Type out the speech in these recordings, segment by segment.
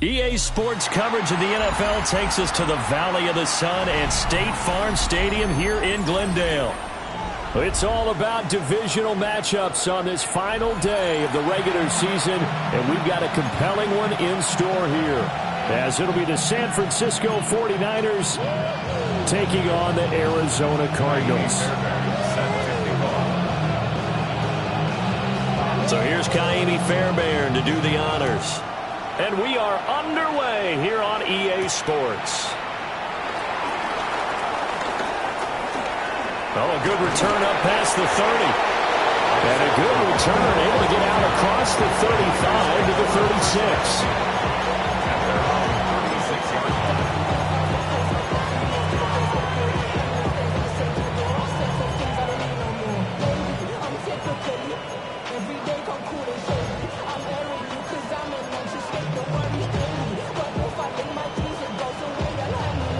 EA Sports coverage of the NFL takes us to the Valley of the Sun at State Farm Stadium here in Glendale. It's all about divisional matchups on this final day of the regular season, and we've got a compelling one in store here, as it'll be the San Francisco 49ers taking on the Arizona Cardinals. So here's Ka'imi Fairbairn to do the honors. And we are underway here on EA Sports. Oh, a good return up past the 30. And a good return, able to get out across the 35 to the 36.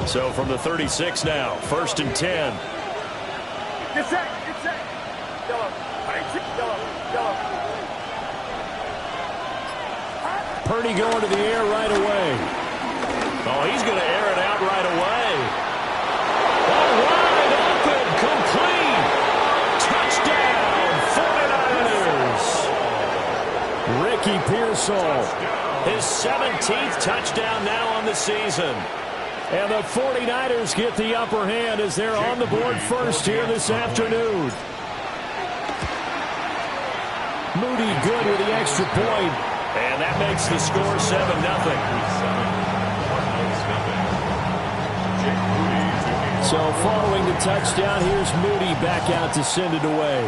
So from the 36 now, 1st and 10. Get set, get set. Yellow, yellow, yellow. Purdy going to the air right away. Oh, he's going to air it out right away. Oh, wide open, complete. Touchdown, 49ers. Ricky Pearsall, his 17th touchdown now on the season. And the 49ers get the upper hand as they're on the board first here this afternoon. Moody good with the extra point. And that makes the score 7-0. So following the touchdown, here's Moody back out to send it away.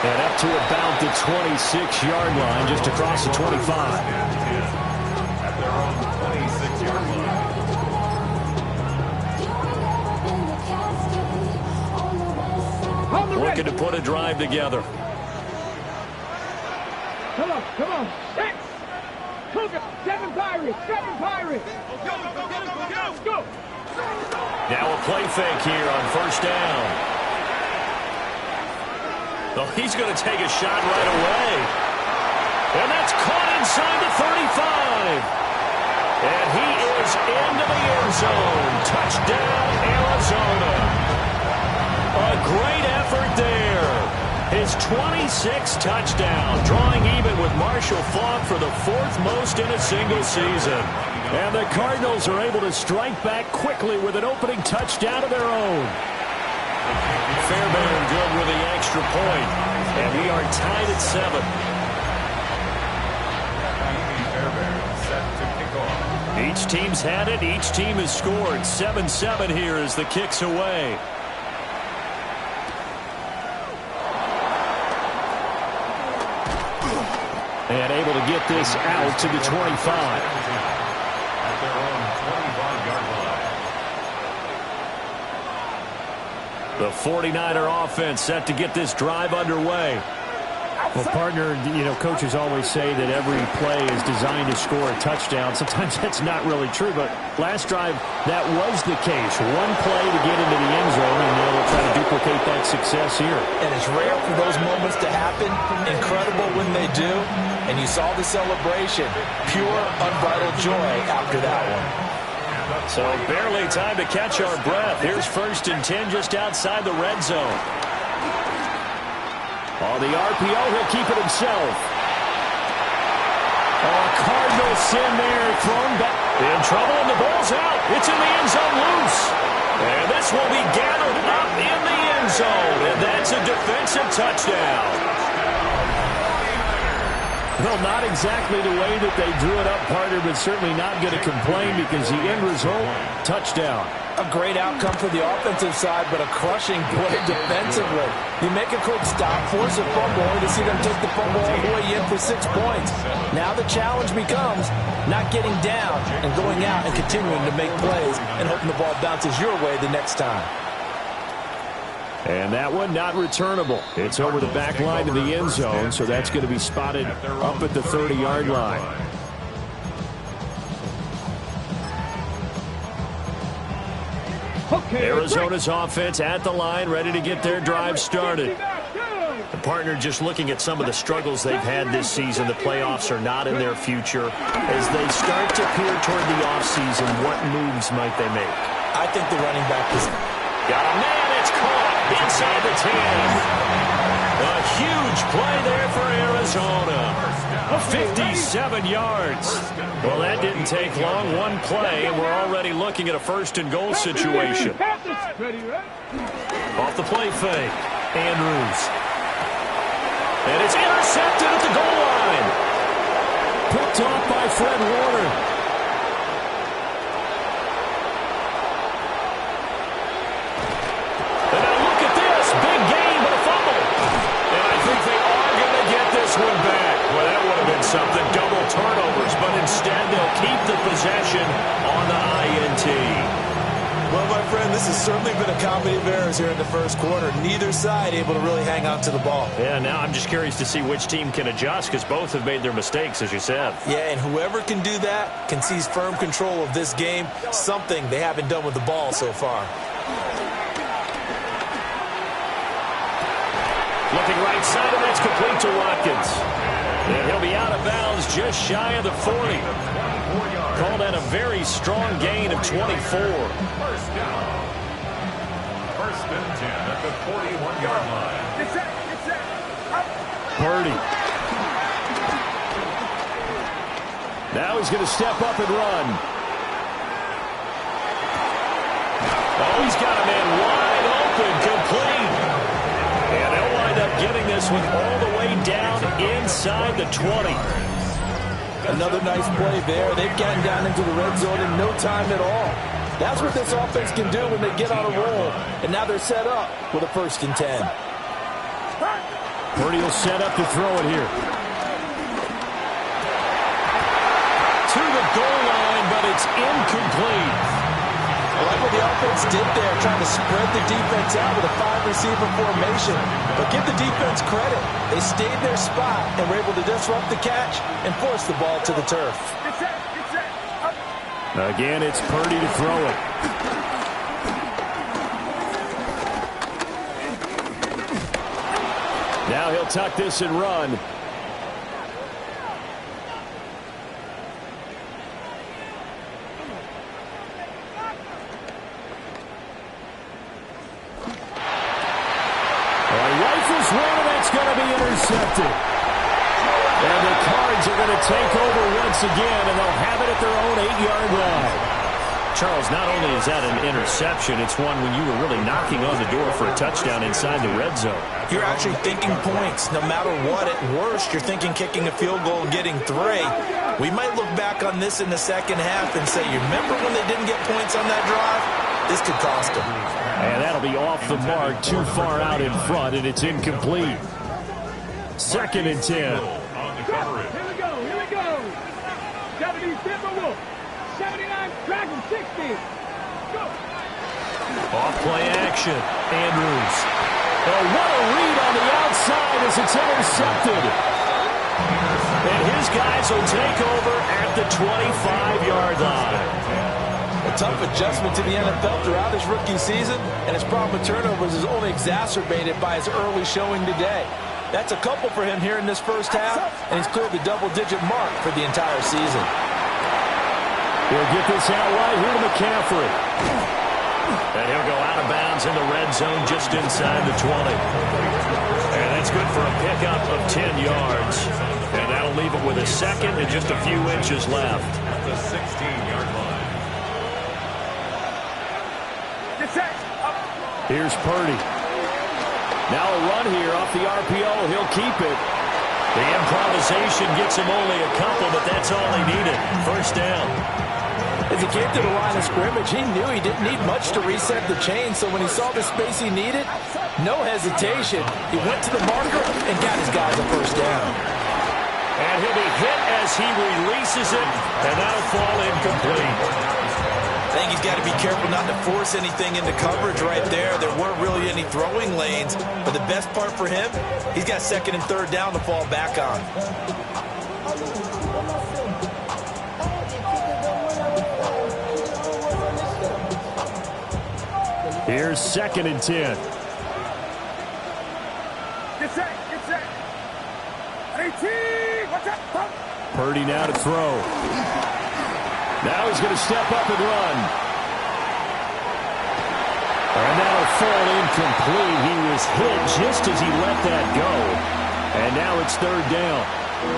And up to about the 26-yard line, just across the 25. At their own 26-yard line. Looking to put a drive together. Come on, come on. Six. Cougar, 7 Pirates, 7 Pirates. Go, go, go, go, go, go, go. Now a play fake here on 1st down. Oh, he's going to take a shot right away. And that's caught inside the 35. And he is into the end zone. Touchdown, Arizona. A great effort there. His 26th touchdown, drawing even with Marshall Faulk for the 4th most in a single season. And the Cardinals are able to strike back quickly with an opening touchdown of their own. Fairbairn good with the extra point. And we are tied at 7. Each team's had it. Each team has scored. 7-7 here as the kick's away. And able to get this out to the 25. At their own 25-yard line. The 49er offense set to get this drive underway. Well, partner, you know, coaches always say that every play is designed to score a touchdown. Sometimes that's not really true, but last drive, that was the case. One play to get into the end zone, and they'll try to duplicate that success here. And it's rare for those moments to happen. Incredible when they do. And you saw the celebration. Pure, unbridled joy after that one. So barely time to catch our breath. Here's 1st and 10 just outside the red zone. On the RPO, he'll keep it himself. Oh, Cardinal sin there, thrown back. In trouble, and the ball's out. It's in the end zone loose. And this will be gathered up in the end zone. And that's a defensive touchdown. Well, not exactly the way that they drew it up, partner, but certainly not going to complain because the end result, touchdown. A great outcome for the offensive side, but a crushing play defensively. You make a quick stop, force a fumble, only to see them take the fumble all the way in for 6 points. Now the challenge becomes not getting down and going out and continuing to make plays and hoping the ball bounces your way the next time. And that one not returnable. It's over the back line to the end zone, so that's going to be spotted up at the 30-yard line. Arizona's offense at the line, ready to get their drive started. Partner, just looking at some of the struggles they've had this season, the playoffs are not in their future. As they start to peer toward the offseason, what moves might they make? I think the running back is... Got a man, it's caught inside the 10. A huge play there for Arizona. 57 yards. Well, that didn't take long. One play, and we're already looking at a first-and-goal situation. Off the play fake, Andrews. And it's intercepted at the goal line. Picked off by Fred Warner. And now look at this. Big gain, but a fumble. And I think they are going to get this one back. Well, that would have been something. Double turnovers, but instead they'll keep the possession on the INT. Well, my friend, this has certainly been a comedy of errors here in the first quarter. Neither side able to really hang on to the ball. Yeah, now I'm just curious to see which team can adjust because both have made their mistakes, as you said. Yeah, and whoever can do that can seize firm control of this game, something they haven't done with the ball so far. Looking right side, and that's complete to Watkins. And he'll be out of bounds just shy of the 40. Called that a very strong gain of 24. First down. First and 10 at the 41-yard line. Purdy. Now he's going to step up and run. Oh, he's got a man wide open, complete. And they'll wind up getting this one all the way down inside the 20. Another nice play there. They've gotten down into the red zone in no time at all. That's what this offense can do when they get on a roll. And now they're set up with a first and 10. Purdy will set up to throw it here. To the goal line, but it's incomplete. I like what the offense did there, trying to spread the defense out with a 5-receiver formation. But give the defense credit. They stayed in their spot and were able to disrupt the catch and force the ball to the turf. Again, it's Purdy to throw it. Now he'll tuck this and run. Intercepted. And the Cards are going to take over once again, and they'll have it at their own 8-yard line. Charles, not only is that an interception, it's one when you were really knocking on the door for a touchdown inside the red zone. You're actually thinking points. No matter what, at worst, you're thinking kicking a field goal and getting 3. We might look back on this in the second half and say, you remember when they didn't get points on that drive? This could cost them. And that'll be off the mark, too far out in front, and it's incomplete. Second and 10. Here we go. Got to be Timberwolf. 79, Dragon 60. Go. Off play action. Andrews. Oh, what a read on the outside as it's intercepted. And his guys will take over at the 25-yard line. A tough adjustment to the NFL throughout his rookie season, and his problem with turnovers is only exacerbated by his early showing today. That's a couple for him here in this first half, and he's cleared the double-digit mark for the entire season. He'll get this out wide here to McCaffrey. And he'll go out of bounds in the red zone just inside the 20. And that's good for a pickup of 10 yards. And that'll leave it with a second and just a few inches left. At the 16-yard line. Here's Purdy. Now a run here off the RPO. He'll keep it. The improvisation gets him only a couple, but that's all he needed. First down. As he came to the line of scrimmage, he knew he didn't need much to reset the chain, so when he saw the space he needed, no hesitation. He went to the marker and got his guys a first down. And he'll be hit as he releases it, and that'll fall incomplete. I think he's got to be careful not to force anything into coverage right there. There weren't really any throwing lanes, but the best part for him, he's got second and third down to fall back on. Here's second and 10. Get set. Get set. 18. Watch out. Purdy now to throw. Now he's going to step up and run. And that'll fall incomplete. He was hit just as he let that go. And now it's third down.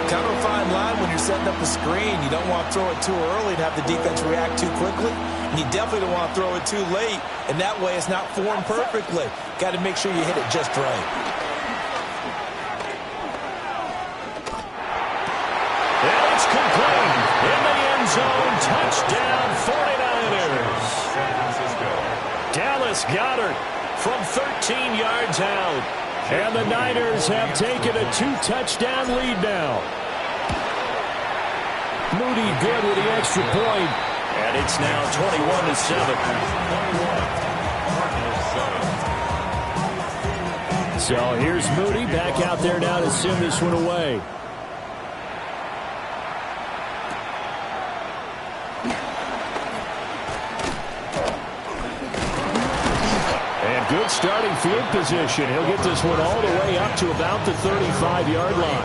Kind of a fine line when you're setting up the screen. You don't want to throw it too early and have the defense react too quickly. And you definitely don't want to throw it too late. And that way it's not formed perfectly. Got to make sure you hit it just right. And it's complete. In the end zone. Touchdown 49ers. Dallas Goedert from 13 yards out. And the Niners have taken a 2-touchdown lead now. Moody good with the extra point. And it's now 21-7. So here's Moody back out there now to send this one away. Good starting field position. He'll get this one all the way up to about the 35-yard line.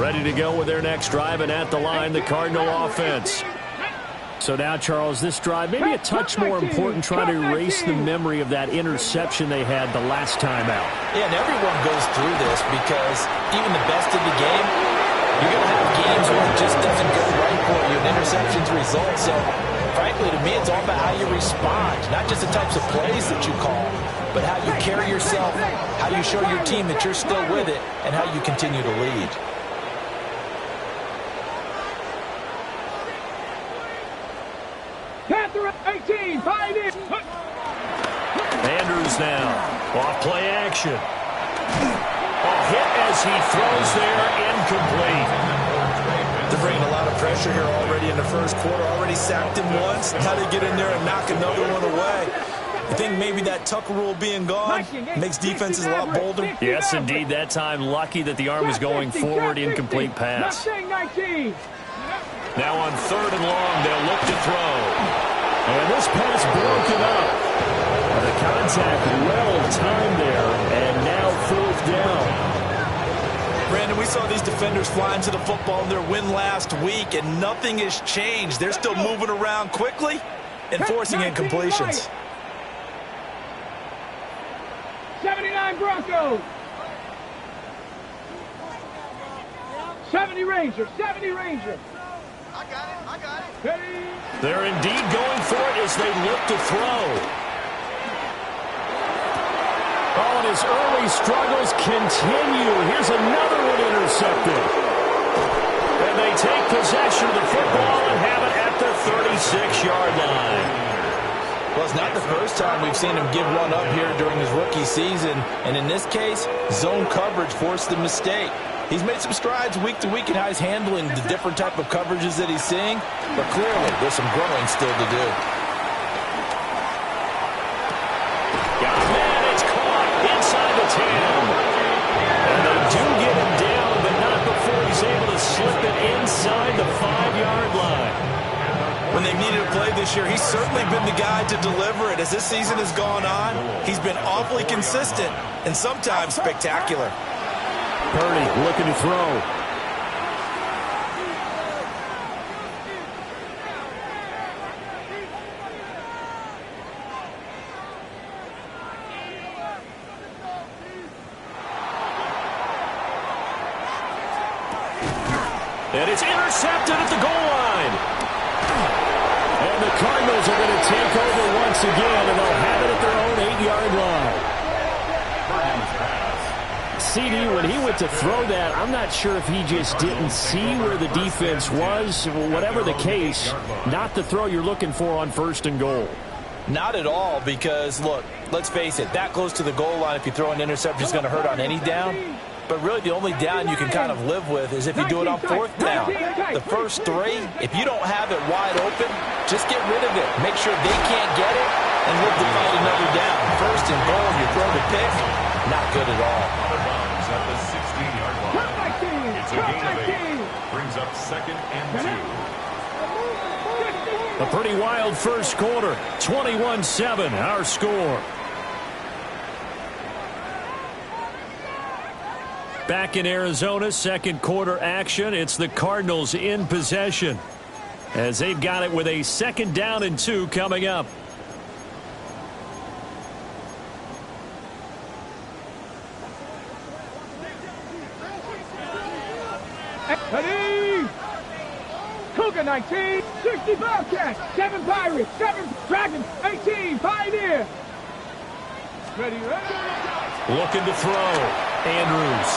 Ready to go with their next drive, and at the line, the Cardinal offense. So now, Charles, this drive maybe a touch more important, trying to erase the memory of that interception they had the last time out. Yeah, and everyone goes through this because even the best of the game, you're going to have games where it just doesn't go right for you, and interceptions result. So, frankly, to me, it's all about how you respond, not just the types of plays that you call, but how you carry yourself, how you show your team that you're still with it, and how you continue to lead. Panther 18, 5 in. Andrews now. Off play action. A hit as he throws there, incomplete. They're bringing a lot of pressure here already in the first quarter. Already sacked him once. How to get in there and knock another one away. I think maybe that Tucker rule being gone makes defenses a lot bolder. Yes, indeed. That time, lucky that the arm was going forward. Incomplete pass. Now on 3rd and long, they'll look to throw. And this pass broken up. The contact well-timed there, and now 4th down. Brandon, we saw these defenders flying to the football in their win last week, and nothing has changed. They're still moving around quickly and forcing incompletions. 79 Broncos. 70 Rangers. 70 Rangers. I got it. They're indeed going for it as they look to throw. Oh, and his early struggles continue. Here's another one intercepted. And they take possession of the football and have it at the 36-yard line. Well, it's not the first time we've seen him give one up here during his rookie season. And in this case, zone coverage forced the mistake. He's made some strides week to week in how he's handling the different type of coverages that he's seeing. But clearly, there's some growing still to do. Man, it's caught inside the 10. And they do get him down, but not before he's able to slip it inside the 5-yard line. When they needed a play this year, he's certainly been the guy to deliver it. As this season has gone on, he's been awfully consistent and sometimes spectacular. Purdy looking to throw. And it's intercepted at the goal line. And the Cardinals are going to take over once again, and they'll have it at their own 8-yard line. CD, when he went to throw that, I'm not sure if he just didn't see where the defense was. Whatever the case, not the throw you're looking for on 1st and goal. Not at all, because, look, let's face it, that close to the goal line, if you throw an interception, is going to hurt on any down. But really, the only down you can kind of live with is if you do it on 4th down. The first 3, if you don't have it wide open, just get rid of it. Make sure they can't get it and live to fight another down. 1st and goal, you throw the pick, not good at all. At the 16-yard line. It's a gain of 8. Brings up 2nd and 2. A pretty wild first quarter. 21-7, our score. Back in Arizona, second quarter action. It's the Cardinals in possession as they've got it with a 2nd down and 2 coming up. Ready! Cougar 19, 60 Bobcats, 7 Pirates, 7 Dragons, 18 Pioneer. Ready, ready. Looking to throw. Andrews.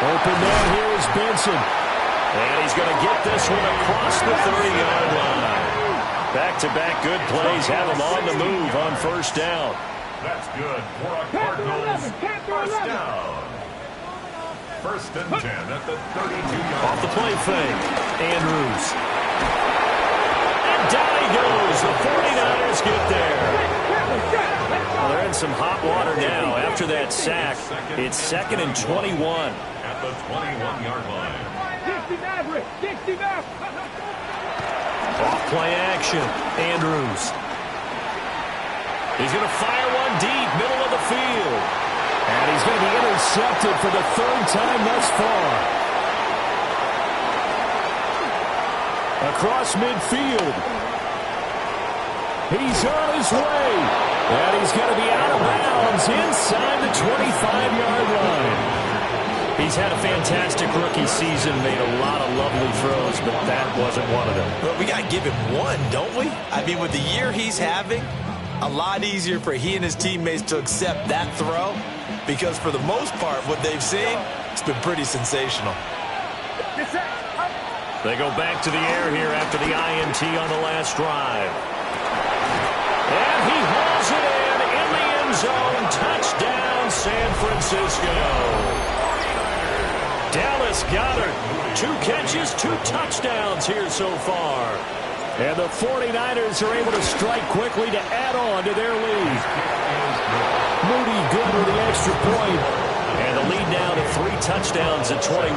Open man here is Benson. And he's going to get this one across the 30-yard line. Back-to-back good plays have him on the move on first down. That's good for a Cardinals first down. 1st and 10 at the 32-yard. Off the play fake. Andrews. And down he goes. The 49ers get there. Well, they're in some hot water now after that sack. It's 2nd and 21. At the 21-yard line. 60 Maverick, 60 Maverick. Off play action. Andrews. He's going to fire one deep, middle of the field. And he's going to be intercepted for the 3rd time thus far. Across midfield. He's on his way. And he's going to be out of bounds inside the 25-yard line. He's had a fantastic rookie season, made a lot of lovely throws, but that wasn't one of them. Well, we got to give him one, don't we? I mean, with the year he's having, a lot easier for he and his teammates to accept that throw because for the most part, what they've seen, it's been pretty sensational. They go back to the air here after the INT on the last drive. And he hauls it in the end zone. Touchdown, San Francisco. Dallas Goedert, 2 catches, 2 touchdowns here so far. And the 49ers are able to strike quickly to add on to their lead. Moody good with the extra point. And the lead now to 3 touchdowns at 21.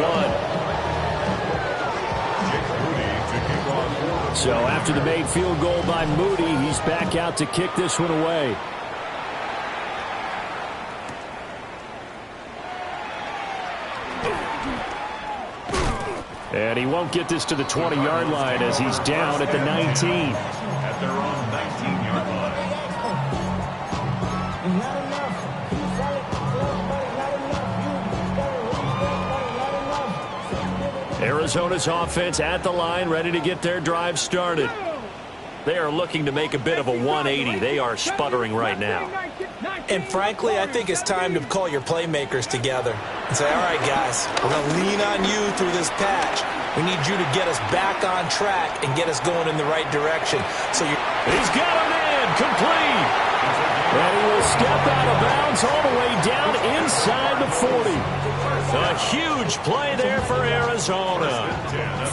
So after the made field goal by Moody, he's back out to kick this one away. And he won't get this to the 20-yard line as he's down at the 19. At their own 19-yard line. Arizona's offense at the line, ready to get their drive started. They are looking to make a bit of a 180. They are sputtering right now. And frankly, I think it's time to call your playmakers together and say, all right, guys, we're going to lean on you through this patch. We need you to get us back on track and get us going in the right direction. So he's got him in, complete. And he will step out of bounds all the way down inside the 40. A huge play there for Arizona.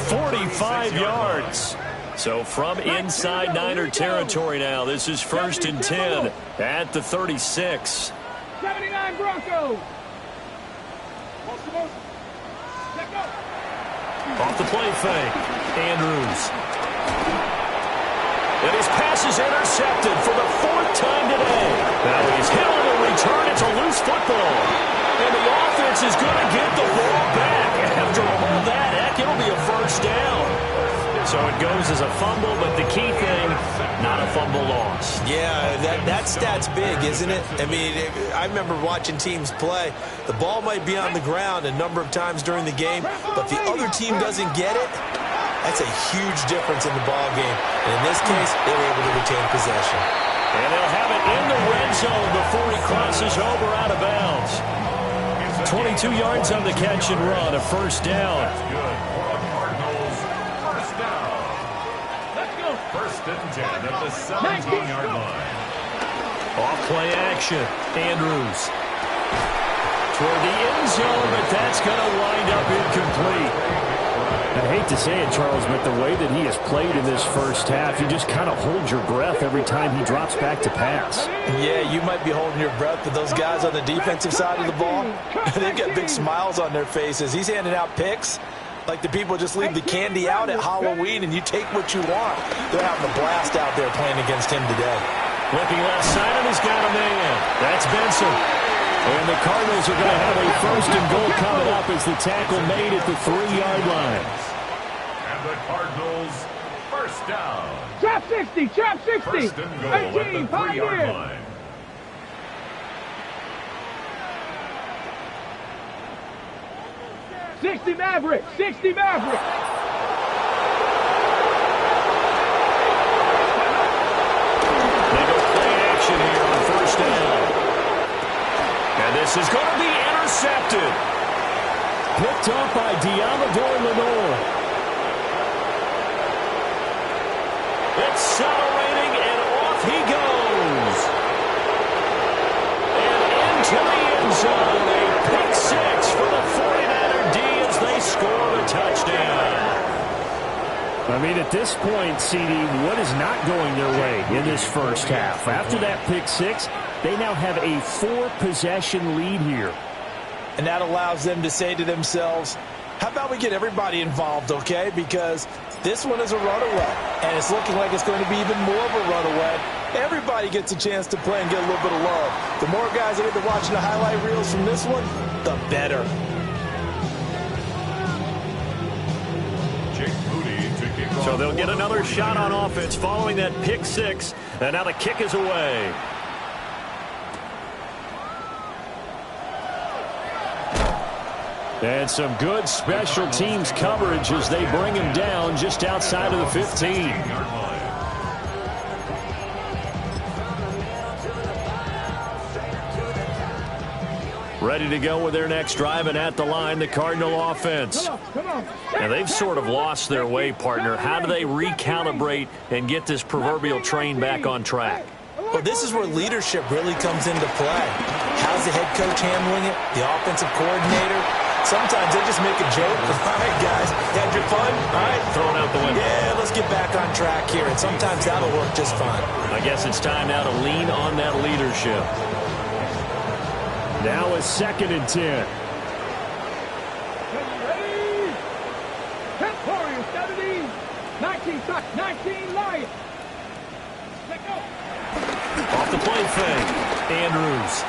45 yards. So from inside Niner territory now, this is 1st and 10 at the 36. 79 Broncos. Off the play fake. Andrews. And his pass is intercepted for the 4th time today. Now he's hit on the return. It's a loose football. And the offense is going to get the ball back. After all that, heck, it'll be a 1st down. So it goes as a fumble, but the key thing, not a fumble loss. Yeah, that stat's big, isn't it? I mean, I remember watching teams play. The ball might be on the ground a number of times during the game, but the other team doesn't get it. That's a huge difference in the ball game. And in this case, they were able to retain possession. And they'll have it in the red zone before he crosses over out of bounds. 22 yards on the catch and run, a 1st down. First and 10 at the 17-yard line. Off play action. Andrews. Toward the end zone, but that's going to wind up incomplete. I hate to say it, Charles, but the way that he has played in this first half, you just kind of hold your breath every time he drops back to pass. Yeah, you might be holding your breath, but those guys on the defensive side of the ball, they've got big smiles on their faces. He's handing out picks. Like the people just leave the candy out at Halloween and you take what you want. They're having a blast out there playing against him today. Looking left side, and he's got a man. That's Benson. And the Cardinals are going to have a first and goal coming up as the tackle made at the 3-yard line. And the Cardinals, first down. Trap 60, trap 60. First and goal at the 18, 3-yard line. 60 Maverick, 60 Maverick. They go play action here on first down. And this is going to be intercepted. Picked up by Diamador Lenore. Accelerating, and off he goes. And into the end zone. A pick six for the 49er D as they score a touchdown. I mean, at this point, CD, what is not going their way in this first half? After that pick six, they now have a 4-possession lead here. And that allows them to say to themselves, how about we get everybody involved, okay? Because this one is a runaway, and it's looking like it's going to be even more of a runaway. Everybody gets a chance to play and get a little bit of love. The more guys that are watching the highlight reels from this one, the better. So they'll get another shot on offense following that pick six, and now the kick is away. And some good special teams coverage as they bring him down just outside of the 15. Ready to go with their next drive, and at the line, the Cardinal offense. Now, they've sort of lost their way, partner. How do they recalibrate and get this proverbial train back on track? Well, this is where leadership really comes into play. How's the head coach handling it? The offensive coordinator? Sometimes they just make a joke. All right, guys, had your fun? All right. Thrown out the window. Yeah, let's get back on track here. And sometimes that'll work just fine. I guess it's time now to lean on that leadership. Now a 2nd and 10. Ready? 10 Warriors, 17. 19 Lions. Let go. Off the play fake. Andrews.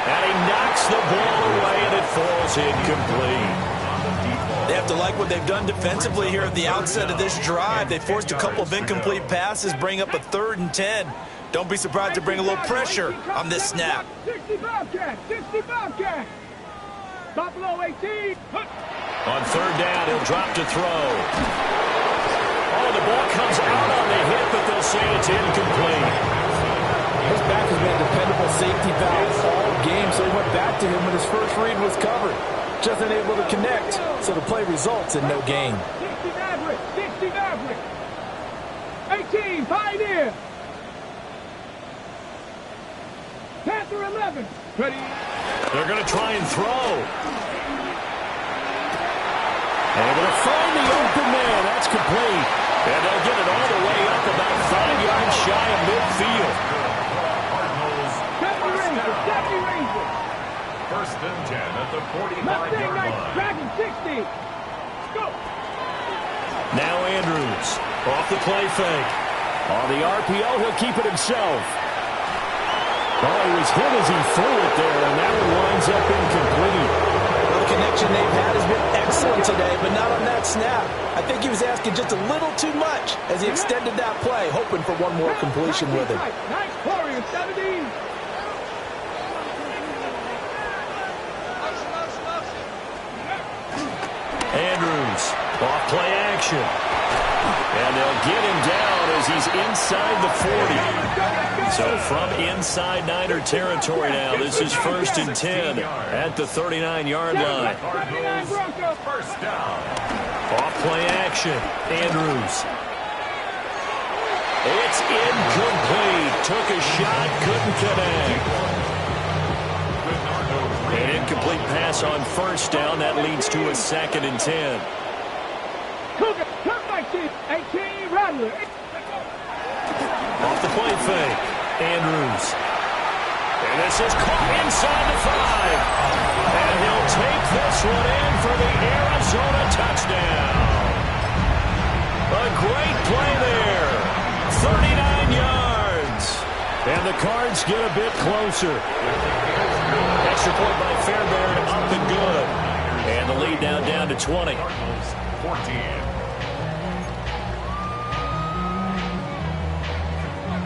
And he knocks the ball away, and it falls incomplete. They have to like what they've done defensively here at the outset of this drive. They forced a couple of incomplete passes, bring up a 3rd and 10. Don't be surprised to bring a little pressure on this snap. 60 Bobcat, 60 Bobcat. Buffalo 18. On 3rd down, he'll drop to throw. Oh, the ball comes out on the hit, but they'll say it's incomplete. His back has been a dependable safety valve all game, so he went back to him when his first read was covered. Just unable to connect, so the play results in no gain. 60 Maverick, 60 Maverick. 18, Pioneer. Panther 11. Ready? They're going to try and throw. Able to find the open man. That's complete. And they'll get it all the way up about 5 yards shy of midfield. Deputy Ranger. 1st and 10 at the 45-yard Mustang Knight, line. Dragon 60. Go. Now Andrews. Off the play fake. On the RPO, he'll keep it himself. Oh, he was hit as he threw it there, and that one winds up incomplete. Well, the connection they've had has been excellent today, but not on that snap. I think he was asking just a little too much as he extended that play, hoping for one more completion with it. Nice Warrior 17. Andrews. Off play action. And they'll get him down as he's inside the 40. So from inside Niner territory now, this is 1st and 10 at the 39-yard line. First down. Off play action. Andrews. It's incomplete. Took a shot, couldn't connect. An incomplete pass on 1st down. That leads to a 2nd and 10. Cougar, come back to 18, Rattler. Off the play fake. Andrews. And this is caught inside the 5. And he'll take this one in for the Arizona touchdown. A great play there. 39 yards. And the Cards get a bit closer. Extra point by Fairbairn, up and good. And the lead now down to 20. 14.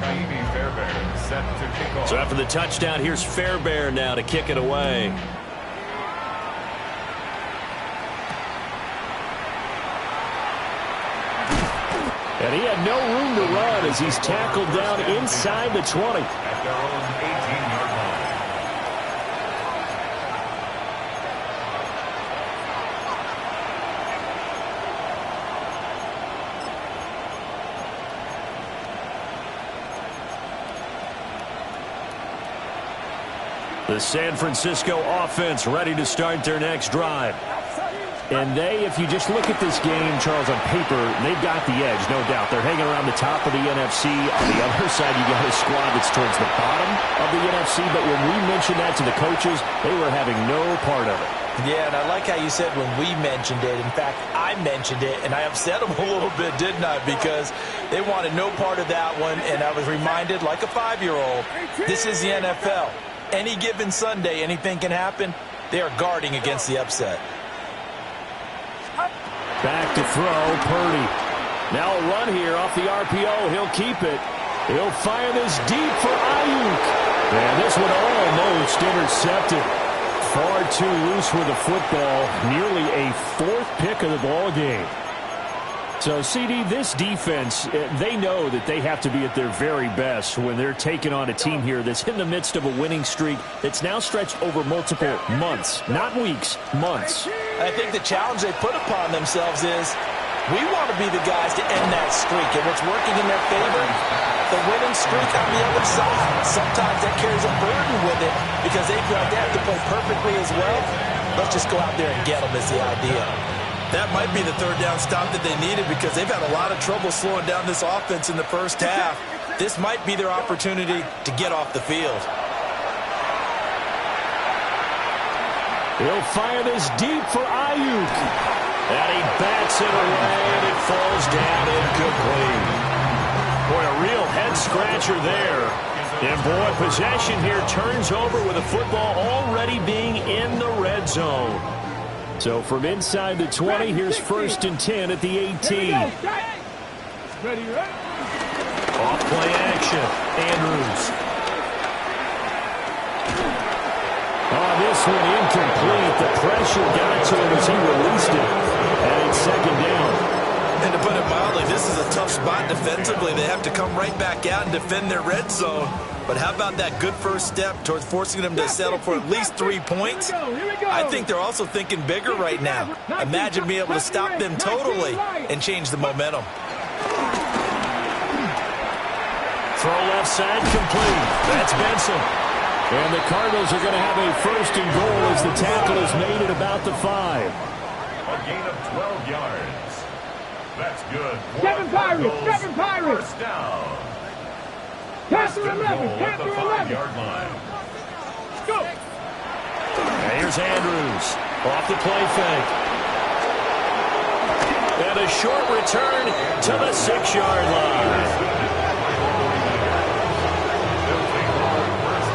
Kaimi Fairbairn set to kick off. So after the touchdown, here's Fairbairn now to kick it away. And he had no room to run as he's tackled down inside the 20. At their own 18-yard line. The San Francisco offense ready to start their next drive. And they, if you just look at this game, Charles, on paper, they've got the edge, no doubt. They're hanging around the top of the NFC. On the other side, you got a squad that's towards the bottom of the NFC. But when we mentioned that to the coaches, they were having no part of it. Yeah, and I like how you said when we mentioned it. In fact, I mentioned it, and I upset them a little bit, didn't I? Because they wanted no part of that one, and I was reminded, like a 5-year-old, this is the NFL. Any given Sunday, anything can happen. They are guarding against the upset. Back to throw, Purdy. Now a run here off the RPO. He'll keep it. He'll fire this deep for Ayuk. And this one almost intercepted. Far too loose with the football. Nearly a 4th pick of the ball game. So, CD, this defense, they know that they have to be at their very best when they're taking on a team here that's in the midst of a winning streak that's now stretched over multiple months. Not weeks, months. I think the challenge they put upon themselves is we want to be the guys to end that streak. And what's working in their favor, the winning streak on the other side. Sometimes that carries a burden with it because they feel like they have to play perfectly as well. Let's just go out there and get them is the idea. That might be the third down stop that they needed because they've had a lot of trouble slowing down this offense in the first half. This might be their opportunity to get off the field. He'll fire this deep for Ayuk. And he bats it away, and it falls down incomplete. Boy, a real head-scratcher there. And, boy, possession here turns over with the football already being in the red zone. So from inside the 20, here's 1st and 10 at the 18. Off-play action. Andrews. Oh, this one incomplete. The pressure got to him as he released it. And it's 2nd down. And to put it mildly, this is a tough spot defensively. They have to come right back out and defend their red zone. But how about that good first step towards forcing them to settle for at least 3 points? I think they're also thinking bigger right now. Imagine being able to stop them totally and change the momentum. Throw left side complete. That's Benson. And the Cardinals are going to have a 1st and goal as the tackle is made at about the 5. A gain of 12 yards. That's good. 7 Pirates! 7 Pirates! First down. Panther First and 11! goal at the Panther 11! 5-yard line. Go! And here's Andrews. Off the play fake. And a short return to the 6-yard line.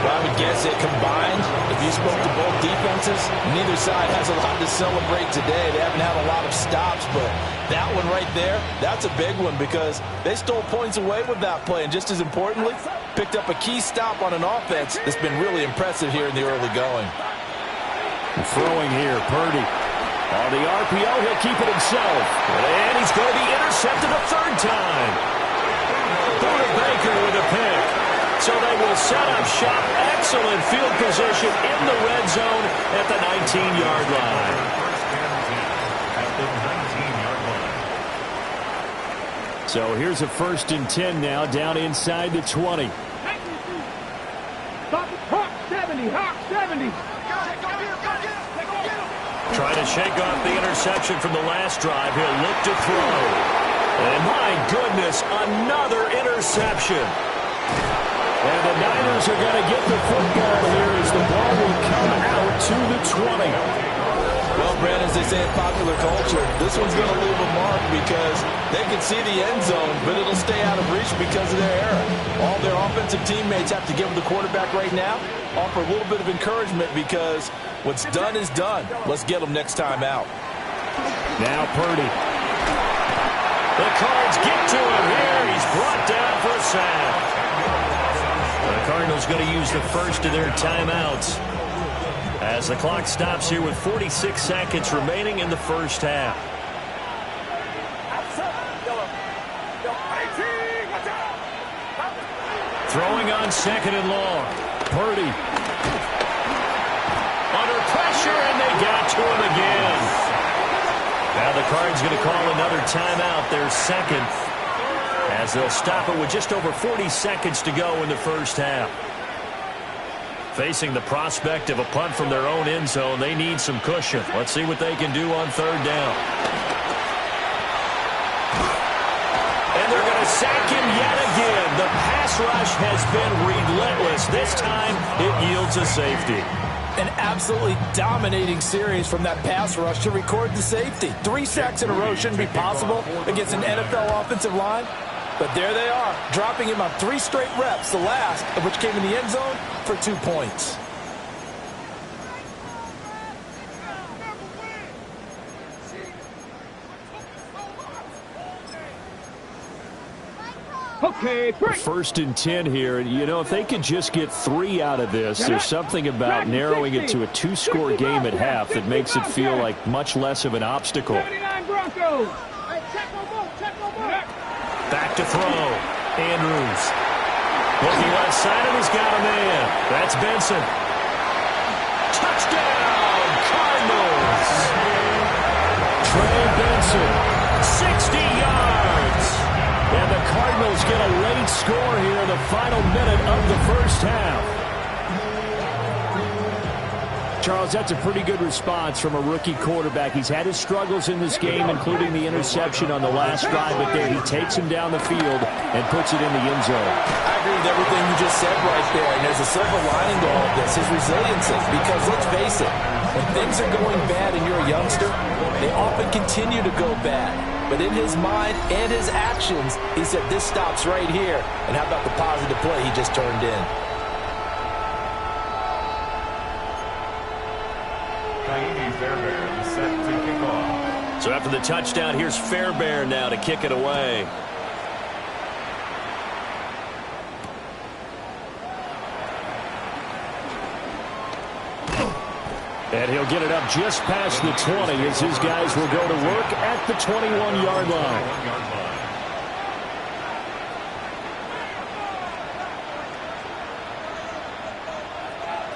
I would guess it combined, if you spoke to both defenses, neither side has a lot to celebrate today. They haven't had a lot of stops, but that one right there, that's a big one because they stole points away with that play. And just as importantly, picked up a key stop on an offense that's been really impressive here in the early going. Throwing here, Purdy. On the RPO, he'll keep it himself. And he's going to be intercepted a 3rd time. Buda Baker with a pick. So they will set up shop. Excellent field position in the red zone at the 19-yard line. At the 19-yard line. So here's a 1st and 10 now down inside the 20. Hawk 70! Hawk 70! Trying to shake off the interception from the last drive. He'll look to throw. And my goodness, another interception. And the Niners are going to get the football here as the ball will come out to the 20. Well, Brandon, as they say in popular culture, this one's going to leave a mark because they can see the end zone, but it'll stay out of reach because of their error. All their offensive teammates have to give the quarterback right now, offer a little bit of encouragement because what's done is done. Let's get them next time out. Now Purdy. The Cards get to him here. He's brought down for a sack. The Cardinals going to use the first of their timeouts as the clock stops here with 46 seconds remaining in the first half. Throwing on second and long. Purdy. Under pressure, and they got to him again. Now the Cards going to call another timeout, their second, as they'll stop it with just over 40 seconds to go in the first half. Facing the prospect of a punt from their own end zone, they need some cushion. Let's see what they can do on third down. And they're going to sack him yet again. The pass rush has been relentless. This time, it yields a safety. An absolutely dominating series from that pass rush to record the safety. 3 sacks in a row shouldn't be possible against an NFL offensive line. But there they are, dropping him on 3 straight reps, the last of which came in the end zone for 2 points. Okay, break. 1st and 10 here. You know, if they could just get 3 out of this, there's something about narrowing it to a 2-score game at half that makes it feel like much less of an obstacle. 79 Broncos. Back to throw. Andrews. Looking left side, and he's got a man. That's Benson. Touchdown, Cardinals. Trey Benson. 60 yards. And the Cardinals get a late score here in the final minute of the first half. Charles, that's a pretty good response from a rookie quarterback. He's had his struggles in this game, including the interception on the last drive, but there he takes him down the field and puts it in the end zone. I agree with everything you just said right there, and there's a silver lining to all of this, his resiliency, because let's face it, when things are going bad and you're a youngster, they often continue to go bad. But in his mind and his actions, he said, this stops right here. And how about the positive play he just turned in? Fairbairn set to kick off. So after the touchdown, here's Fairbairn now to kick it away. And he'll get it up just past the 20 as his guys will go to work at the 21-yard line.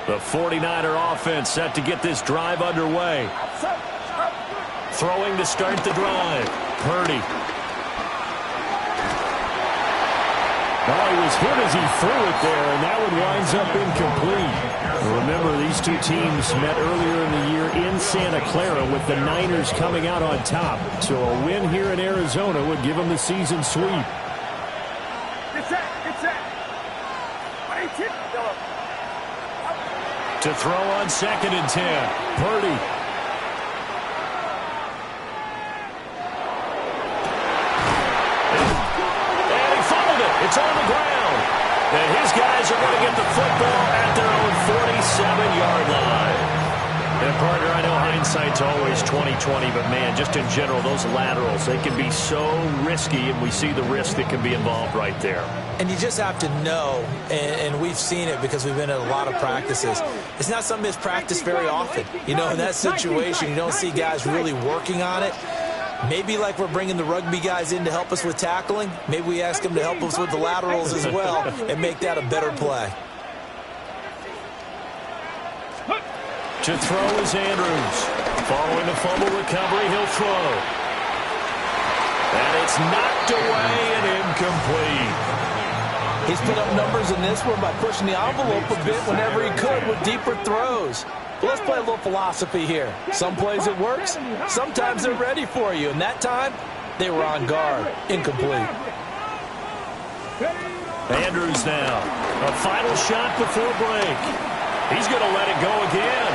The 49er offense set to get this drive underway. Throwing to start the drive. Purdy. Well, he was hit as he threw it there, and that one winds up incomplete. Remember, these two teams met earlier in the year in Santa Clara with the Niners coming out on top. So a win here in Arizona would give them the season sweep. To throw on 2nd and 10. Purdy. And he fumbled it. It's on the ground. And his guys are going to get the football at their own 47-yard line. And, partner, I know hindsight's always 20/20, but, man, just in general, those laterals, they can be so risky, and we see the risk that can be involved right there. And you just have to know, and we've seen it because we've been at a lot of practices, it's not something that's practiced very often. You know, in that situation, you don't see guys really working on it. Maybe like we're bringing the rugby guys in to help us with tackling, maybe we ask them to help us with the laterals as well and make that a better play. To throw is Andrews. Following the fumble recovery, he'll throw. And it's knocked away and incomplete. He's put up numbers in this one by pushing the envelope a bit whenever he could with deeper throws. But let's play a little philosophy here. Some plays it works, sometimes they're ready for you. And that time, they were on guard. Incomplete. Andrews now. A final shot before break. He's going to let it go again.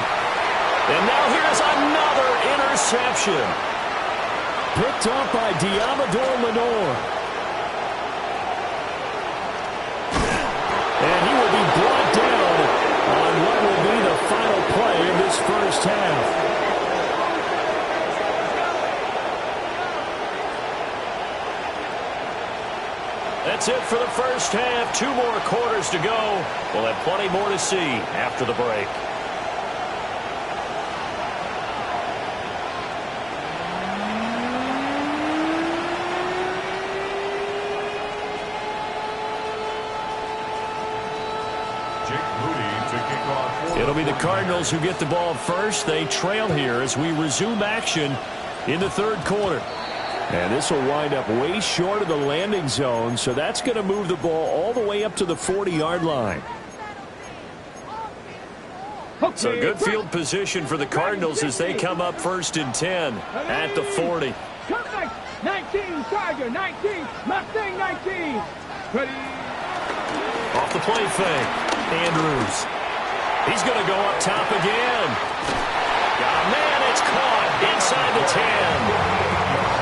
And now here's another interception. Picked up by Diamador Lenore. And he will be brought down on what will be the final play of this first half. That's it for the first half. 2 more quarters to go. We'll have plenty more to see after the break. It'll be the Cardinals who get the ball first. They trail here as we resume action in the third quarter. And this will wind up way short of the landing zone, so that's going to move the ball all the way up to the 40-yard line. So good field position for the Cardinals as they come up 1st and 10 at the 40. 19, Tiger, 19, Mustang 19. Ready. Off the play fake, Andrews. He's going to go up top again. Got a man, it's caught inside the 10.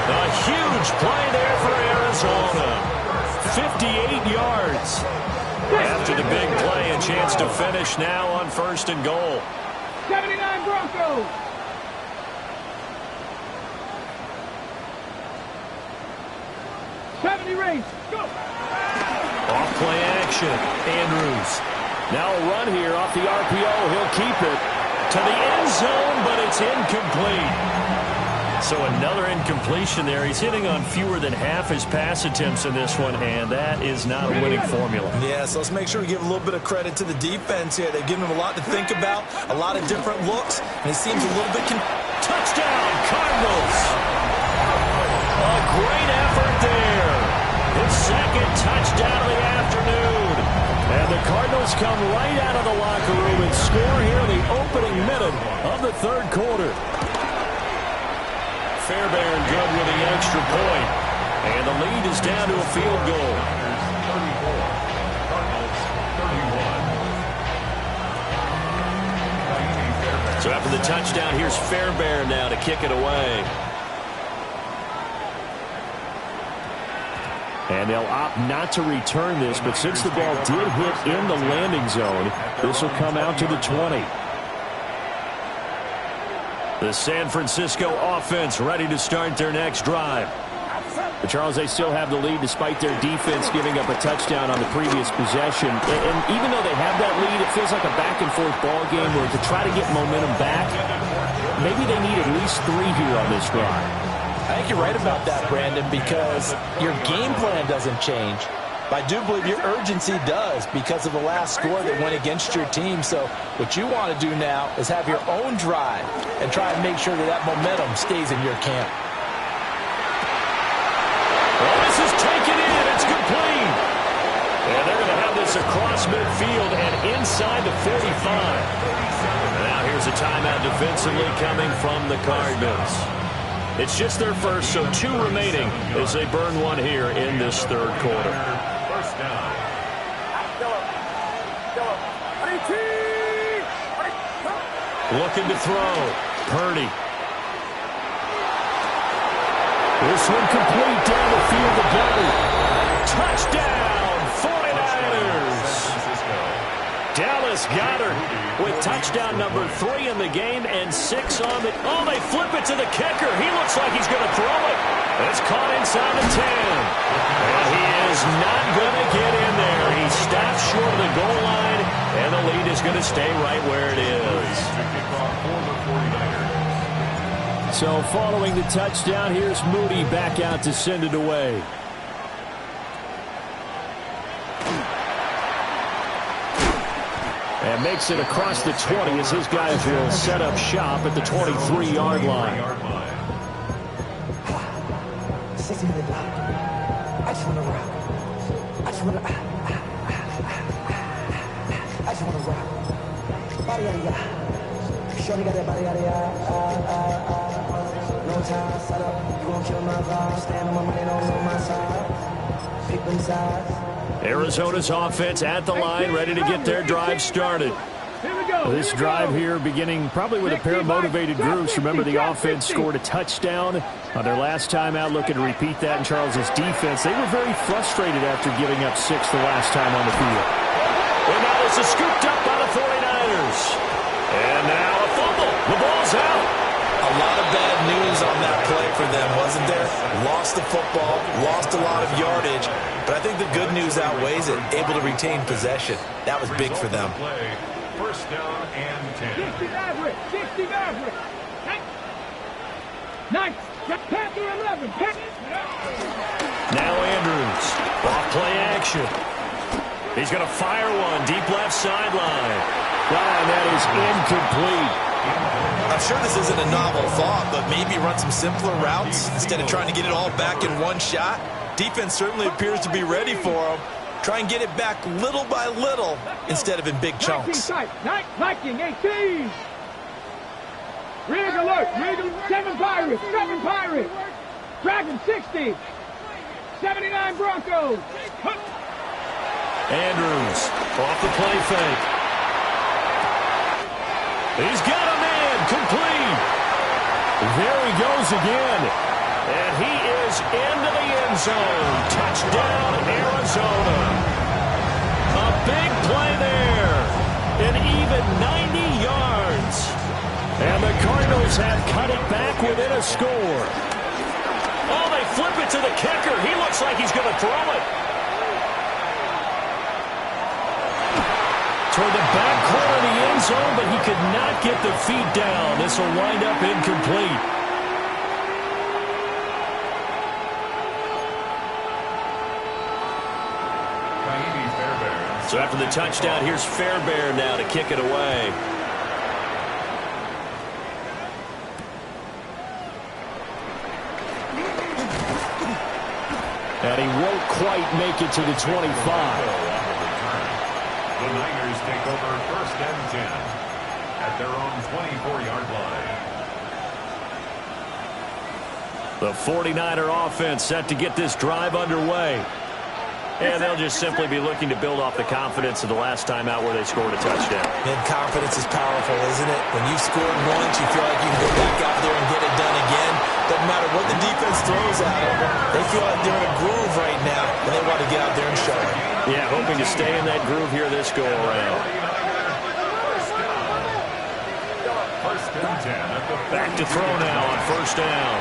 A huge play there for Arizona. 58 yards. After the big play, a chance to finish now on 1st and goal. 79 Broncos. Go. Off play action, Andrews. Now a run here off the RPO. He'll keep it to the end zone, but it's incomplete. So another incompletion there. He's hitting on fewer than half his pass attempts in this one, and that is not a winning formula. Yeah, so let's make sure we give a little bit of credit to the defense here. They've given him a lot to think about, a lot of different looks, and it seems a little bit... Touchdown, Cardinals! A great effort there. His second touchdown of the afternoon. And the Cardinals come right out of the locker room and score here in the opening minute of the third quarter. Fairbairn good with the extra point. And the lead is down to a field goal. 34, Cardinals 31. So after the touchdown, here's Fairbairn now to kick it away. And they'll opt not to return this, but since the ball did hit in the landing zone, this will come out to the 20. The San Francisco offense ready to start their next drive. But Charles, they still have the lead despite their defense giving up a touchdown on the previous possession. And even though they have that lead, it feels like a back-and-forth ball game where to try to get momentum back, maybe they need at least 3 here on this drive. I think you're right about that, Brandon, because your game plan doesn't change. But I do believe your urgency does because of the last score that went against your team. So what you want to do now is have your own drive and try and make sure that that momentum stays in your camp. Well, this is taken in. It's complete. And they're going to have this across midfield and inside the 45. Now here's a timeout defensively coming from the Cardinals. It's just their first, so 2 remaining as they burn 1 here in this third quarter. First down. Looking to throw. Purdy. This one complete down the field to Goddard. Touchdown, 49ers. Dallas Goedert with touchdown number 3 in the game and 6 on the... Oh, they flip it to the kicker. He looks like he's going to throw it. It's caught inside the 10. And he is not going to get in there. He stops short of the goal line, and the lead is going to stay right where it is. So following the touchdown, here's Moody back out to send it away. And makes it across the 20 as his guys will set up shop at the 23-yard line. I just want to rock. I just want to rock. Body yada yada. Shorty got that body yada yada. No time, set up. You gon' kill my vibe. Stand on my money, don't on my side. Pick them sides. Arizona's offense at the line, ready to get their drive started. This drive here beginning probably with a pair of motivated groups. Remember, the offense scored a touchdown on their last time out, looking to repeat that in Charles' defense. They were very frustrated after giving up 6 the last time on the field. And now this is scooped up by the 49ers. And now a fumble. The ball's out. A lot of bad news on that play for them, wasn't there? Lost the football, lost a lot of yardage, but I think the good news outweighs it. Able to retain possession. That was big for them. First down and 10. 60 Maverick. 60 Maverick. Nice. Panther 11. Now Andrews. Off play action. He's going to fire one deep left sideline. And that is incomplete. I'm sure this isn't a novel thought, but maybe run some simpler routes instead of trying to get it all back in one shot. Defense certainly appears to be ready for him. Try and get it back little by little instead of in big chunks. Viking 18. Rig alert. 7 Pirates. 7 Pirates. Dragon 60. 79 Broncos. Andrews off the play fake. He's got a man complete. There he goes again. And he is into the end zone. Touchdown, Arizona. A big play there. An even 90 yards. And the Cardinals have cut it back within a score. Oh, they flip it to the kicker. He looks like he's going to throw it. Toward the back corner of the end zone, but he could not get the feet down. This will wind up incomplete. So after the touchdown, here's Fairbairn now to kick it away. And he won't quite make it to the 25. The Niners take over first and 10 at their own 24-yard line. The 49er offense set to get this drive underway. And they'll just simply be looking to build off the confidence of the last time out where they scored a touchdown. And confidence is powerful, isn't it? When you've scored once, you feel like you can go back out there and get it done again. Doesn't matter what the defense throws at them. They feel like they're in a groove right now, and they want to get out there and show it. Yeah, hoping to stay in that groove here this go-around. Back to throw now on first down.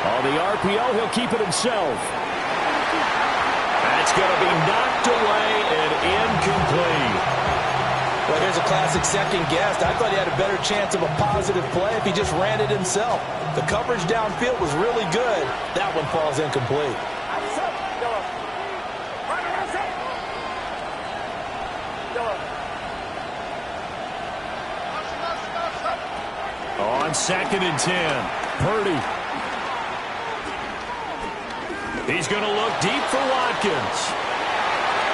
On the RPO, he'll keep it himself. That's going to be knocked away and incomplete. Well, here's a classic second guess. I thought he had a better chance of a positive play if he just ran it himself. The coverage downfield was really good. That one falls incomplete. On 2nd and 10, Purdy. He's going to look deep for Watkins.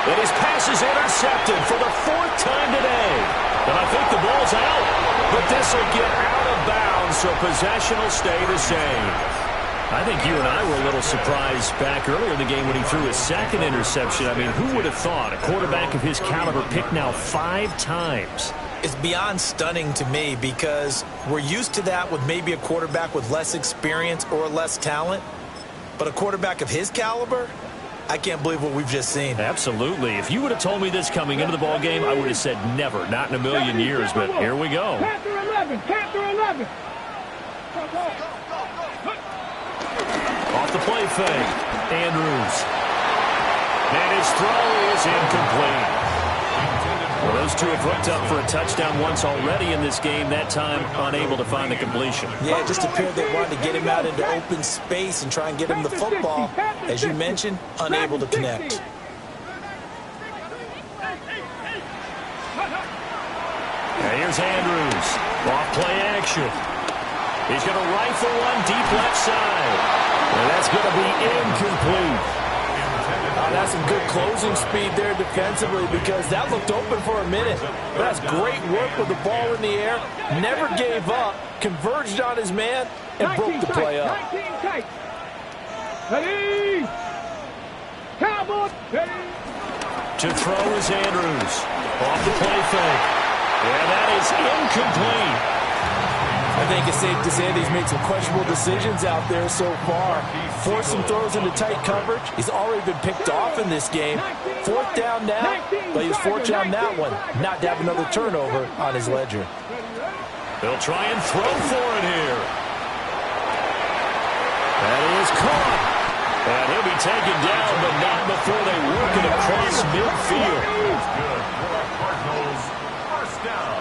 And his pass is intercepted for the 4th time today. And I think the ball's out. But this will get out of bounds, so possession will stay the same. I think you and I were a little surprised back earlier in the game when he threw his 2nd interception. I mean, who would have thought a quarterback of his caliber picked now 5 times? It's beyond stunning to me because we're used to that with maybe a quarterback with less experience or less talent. But a quarterback of his caliber, I can't believe what we've just seen. Absolutely. If you would have told me this coming into the ball game, I would have said never, not in a million years. But here we go. Panther 11. Panther 11. Off the play fake, Andrews. And his throw is incomplete. Well, those two have hooked up for a touchdown once already in this game, that time unable to find the completion. Yeah, it just appeared they wanted to get him out into open space and try and get him the football. As you mentioned, unable to connect. And here's Andrews. Off play action. He's going to rifle one deep left side. And that's going to be incomplete. That's some good closing speed there defensively because that looked open for a minute. That's great work with the ball in the air. Never gave up. Converged on his man and broke the play up. 19 tight. Ready. Cowboys. Ready. To throw is Andrews. Off the play fake. And that is incomplete. I think it's safe to say that he's made some questionable decisions out there so far. Forced some throws into tight coverage. He's already been picked off in this game. 4th down now, but he was fortunate on that one not to have another turnover on his ledger. They'll try and throw for it here. That is caught. And he'll be taken down, but not before they work it across midfield. Good for the Cardinals. First down.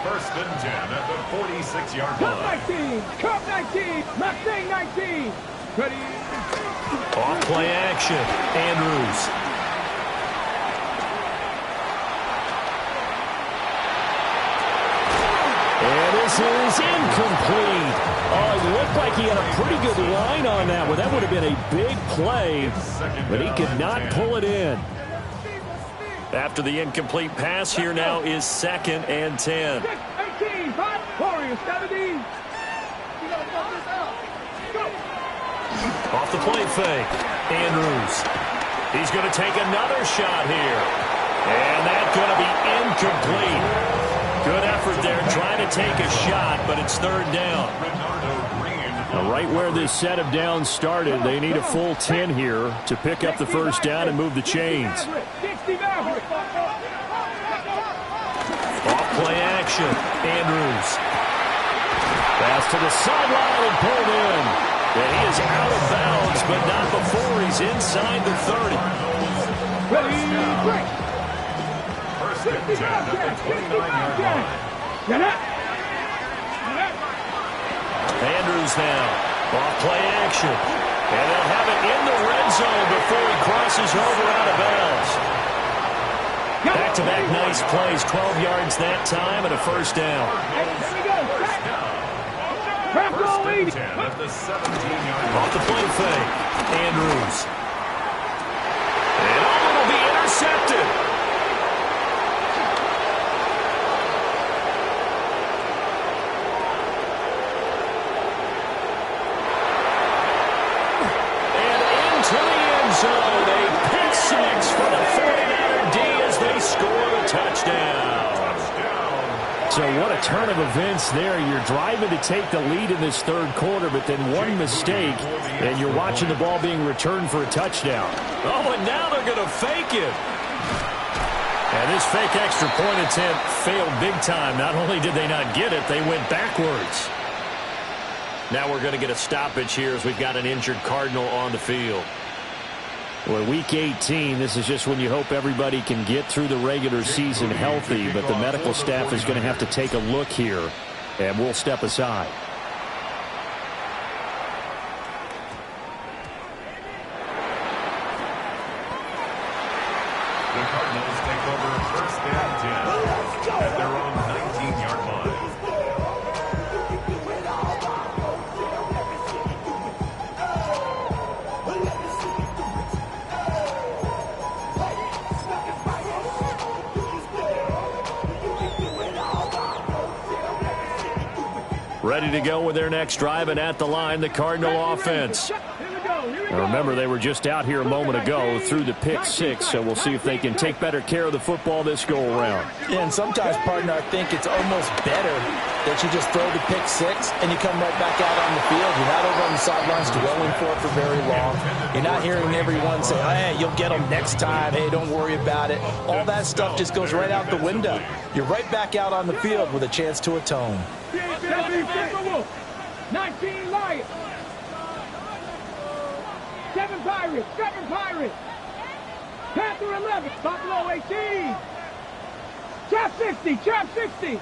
1st and 10 at the 46-yard Cup line. 19. Cup 19. Mustang 19. Ready. Off play action. Andrews. And this is incomplete. Oh, it looked like he had a pretty good line on that one. That would have been a big play, but he could not pull it in. After the incomplete pass, here now is 2nd and 10. 18. 5. Warriors 17. Off the play fake. Andrews. He's going to take another shot here. And that's going to be incomplete. Good effort there trying to take a shot, but it's 3rd down. Now, right where this set of downs started, they need a full 10 here to pick up the 1st down and move the chains. Off play action. Andrews. Pass to the sideline and pulled in. And he is out of bounds, but not before he's inside the 30. Ready, break. 1st and 10 at the 29-yard line. Andrews now. Off play action. And they'll have it in the red zone before he crosses over out of bounds. Back-to-back nice plays. 12 yards that time and a 1st down. First and 10 at the 17-yard line. Off the play fake. Andrews. And all will be intercepted. And into the end zone. A pick 6 for the 49er D as they score a touchdown. So what a turn of events there. You're driving to take the lead in this 3rd quarter, but then one mistake, and you're watching the ball being returned for a touchdown. Oh, and now they're going to fake it. And this fake extra point attempt failed big time. Not only did they not get it, they went backwards. Now we're going to get a stoppage here as we've got an injured Cardinal on the field. Well, Week 18, this is just when you hope everybody can get through the regular season healthy, but the medical staff is going to have to take a look here, and we'll step aside. The Cardinals take over 1st and 10 at their own 19-yard line. Ready to go with their next drive, and at the line, the Cardinal offense. Now remember, they were just out here a moment ago through the pick 6, so we'll see if they can take better care of the football this go-around. Yeah, and sometimes, partner, I think it's almost better that you just throw the pick 6 and you come right back out on the field. You're not over on the sidelines dwelling for it for very long. You're not hearing everyone say, hey, you'll get them next time. Hey, don't worry about it. All that stuff just goes right out the window. You're right back out on the field with a chance to atone. 19 Lions. 7 Pirates. 7 Pirates. Panther 11. Buffalo 18. Chap 60. Chap 60.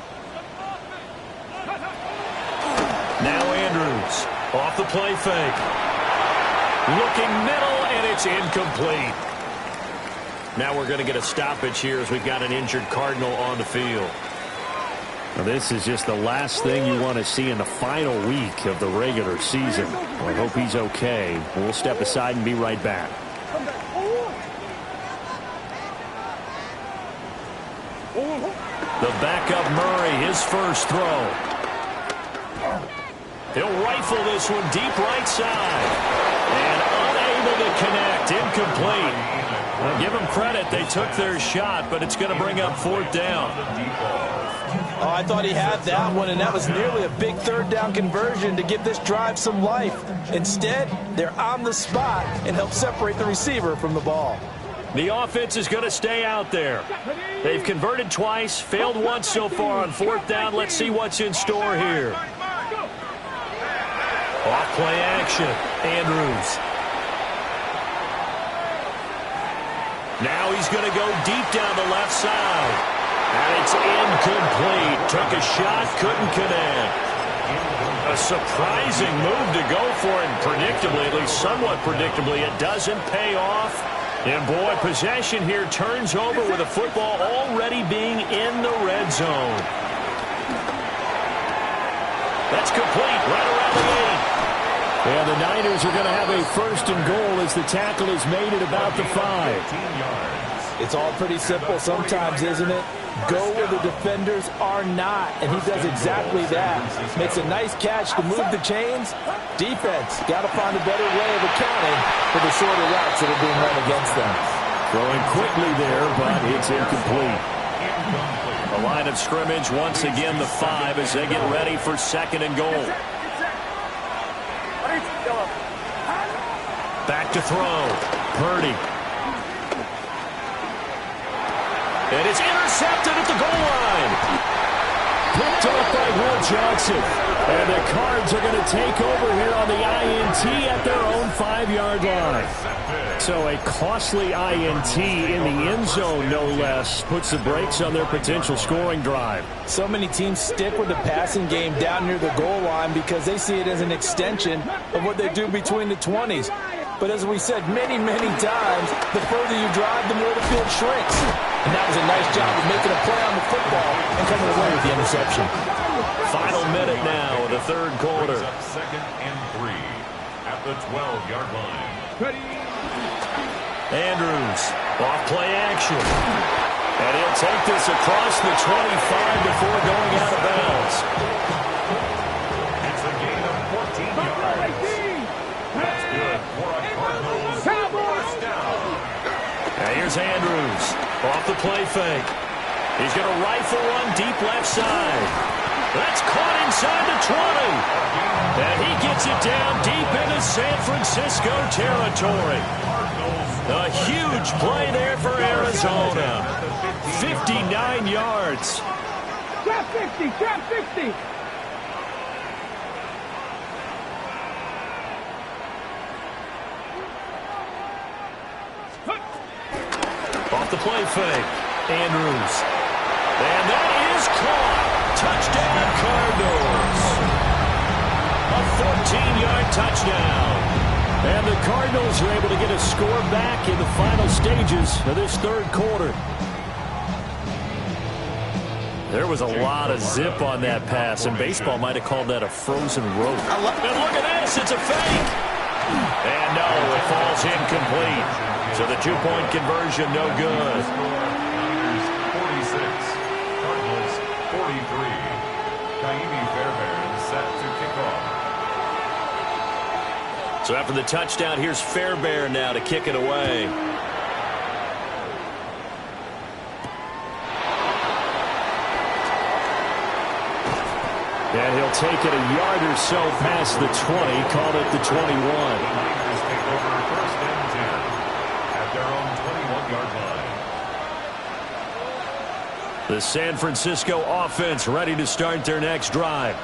Now Andrews off the play fake. Looking middle, and it's incomplete. Now we're going to get a stoppage here as we've got an injured Cardinal on the field. Now this is just the last thing you want to see in the final week of the regular season. I hope he's okay. We'll step aside and be right back. The backup Murray, his first throw. He'll rifle this one deep right side. And unable to connect. Incomplete. Well, give them credit. They took their shot, but it's going to bring up 4th down. Oh, I thought he had that one, and that was nearly a big 3rd down conversion to give this drive some life. Instead, they're on the spot and help separate the receiver from the ball. The offense is going to stay out there. They've converted twice, failed once so far on 4th down. Let's see what's in store here. Off play action. Andrews. Now he's going to go deep down the left side. And it's incomplete. Took a shot, couldn't connect. A surprising move to go for, and predictably, at least somewhat predictably, it doesn't pay off. And boy, possession here turns over with the football already being in the red zone. That's complete, right around the 8. And the Niners are going to have a 1st and goal as the tackle is made at about the 5. It's all pretty simple sometimes, isn't it? Go where the defenders are not, and he does exactly that. Makes a nice catch to move the chains. Defense got to find a better way of accounting for the shorter routes that are being run against them. Throwing quickly there, but it's incomplete. The line of scrimmage, once again, the 5 as they get ready for 2nd and goal. Back to throw. Purdy. And it's intercepted at the goal line. Picked off by Will Johnson. And the Cards are going to take over here on the INT at their own 5-yard line. So a costly INT in the end zone, no less, puts the brakes on their potential scoring drive. So many teams stick with the passing game down near the goal line because they see it as an extension of what they do between the 20s. But as we said many, many times, the further you drive, the more the field shrinks. And that was a nice job of making a play on the football and coming away with the interception. Final minute now of the 3rd quarter. 2nd and 3 at the 12-yard line. Andrews, off play action. And he'll take this across the 25 before going out of bounds. It's a gain of 14 yards. That's good for a Cardinals 1st down. Now here's Andrews, off the play fake. He's going to rifle one deep left side. That's caught inside the 20. And he gets it down deep into San Francisco territory. A huge play there for Arizona. 59 yards. Trap 50, trap 50. Off the play fake. Andrews. And that is caught. Touchdown, Cardinals. A 14-yard touchdown. And the Cardinals are able to get a score back in the final stages of this 3rd quarter. There was a lot of zip on that pass, and baseball might have called that a frozen rope. And look at this. It's a fake. And no, it falls incomplete. So the 2-point conversion, no good. Niners 46, Cardinals 43. Ka'imi Fairbairn set to kick off. So after the touchdown, here's Fairbairn now to kick it away. And he'll take it a yard or so past the 20, called it the 21. The Niners take over 1st and 10 at their own 21-yard line. The San Francisco offense ready to start their next drive.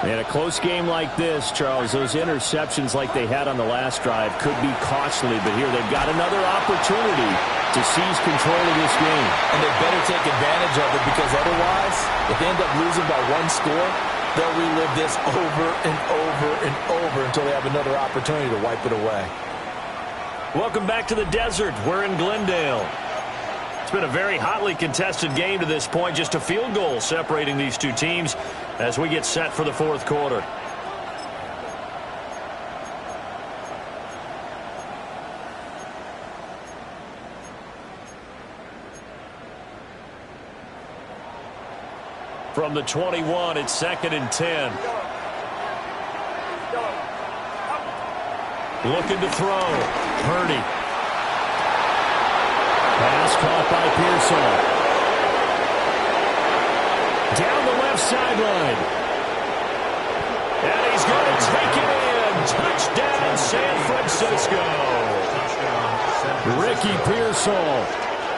In a close game like this, Charles, those interceptions like they had on the last drive could be costly, but here they've got another opportunity to seize control of this game. And they better take advantage of it because otherwise, if they end up losing by 1 score, they'll relive this over and over and over until they have another opportunity to wipe it away. Welcome back to the desert. We're in Glendale. It's been a very hotly contested game to this point. Just a field goal separating these two teams as we get set for the 4th quarter. From the 21, it's 2nd and 10. Looking to throw. Purdy. Pass caught by Pearsall. Down the left sideline. And he's going to take it in. Touchdown, San Francisco. Ricky Pearsall.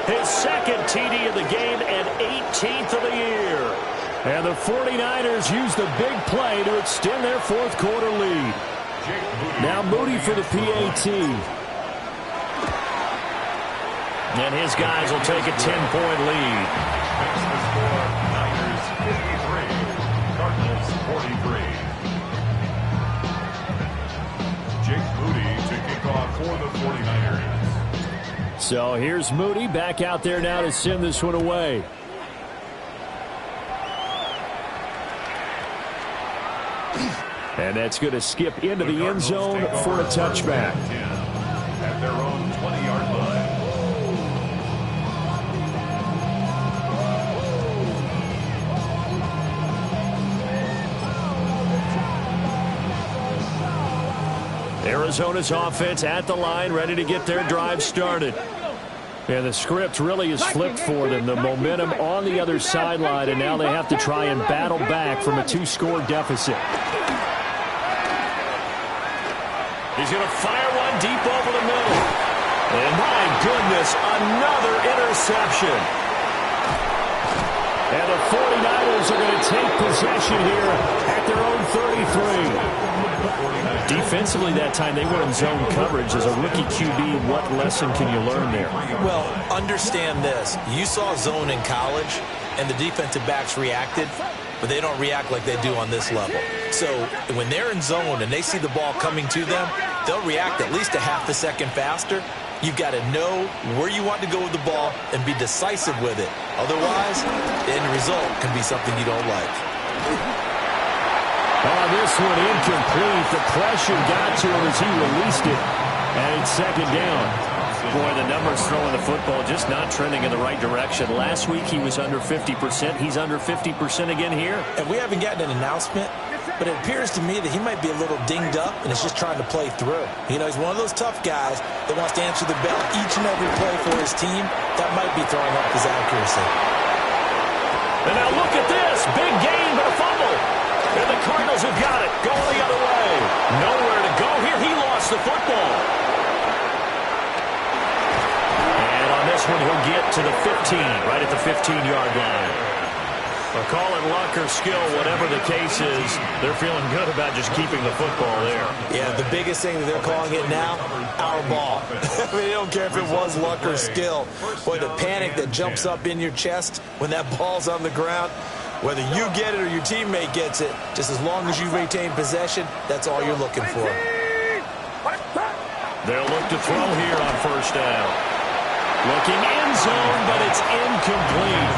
His second TD of the game and 18th of the year. And the 49ers use the big play to extend their fourth quarter lead. Now Moody for the PAT. And his guys will take a 10-point lead. Makes the score Niners 53, Cardinals 43. Jake Moody to kick off for the 49ers. So here's Moody back out there now to send this one away. And that's going to skip into the end zone for a touchback. At their own 20-yard line. Arizona's offense at the line, ready to get their drive started. And the script really is flipped for them. The momentum on the other sideline, and now they have to try and battle back from a 2-score deficit. He's going to fire one deep over the middle. And my goodness, another interception. And the 49ers are going to take possession here at their own 33. Defensively that time, they were in zone coverage. As a rookie QB, what lesson can you learn there? Well, understand this. You saw zone in college, and the defensive backs reacted, but they don't react like they do on this level. So when they're in zone and they see the ball coming to them, they'll react at least a half a second faster. You've got to know where you want to go with the ball and be decisive with it. Otherwise, the end result can be something you don't like. This one incomplete. The pressure got to him as he released it. And it's second down. Boy, the numbers throwing the football just not trending in the right direction. Last week he was under 50%. He's under 50% again here. And we haven't gotten an announcement, but it appears to me that he might be a little dinged up and is just trying to play through. You know, he's one of those tough guys that wants to answer the bell each and every play for his team. That might be throwing up his accuracy. And now look at this. Big gain, but a fumble. And the Cardinals have got it. Going the other way. Nowhere to go here. He lost the football. And on this one, he'll get to the 15, right at the 15-yard line. Well, call it luck or skill, whatever the case is, they're feeling good about just keeping the football there. Yeah, the biggest thing that they're calling it now, our ball. I mean, they don't care if it was luck or skill. Boy, the panic that jumps up in your chest when that ball's on the ground, whether you get it or your teammate gets it, just as long as you retain possession, that's all you're looking for. They'll look to throw here on first down. Looking end zone, but it's incomplete.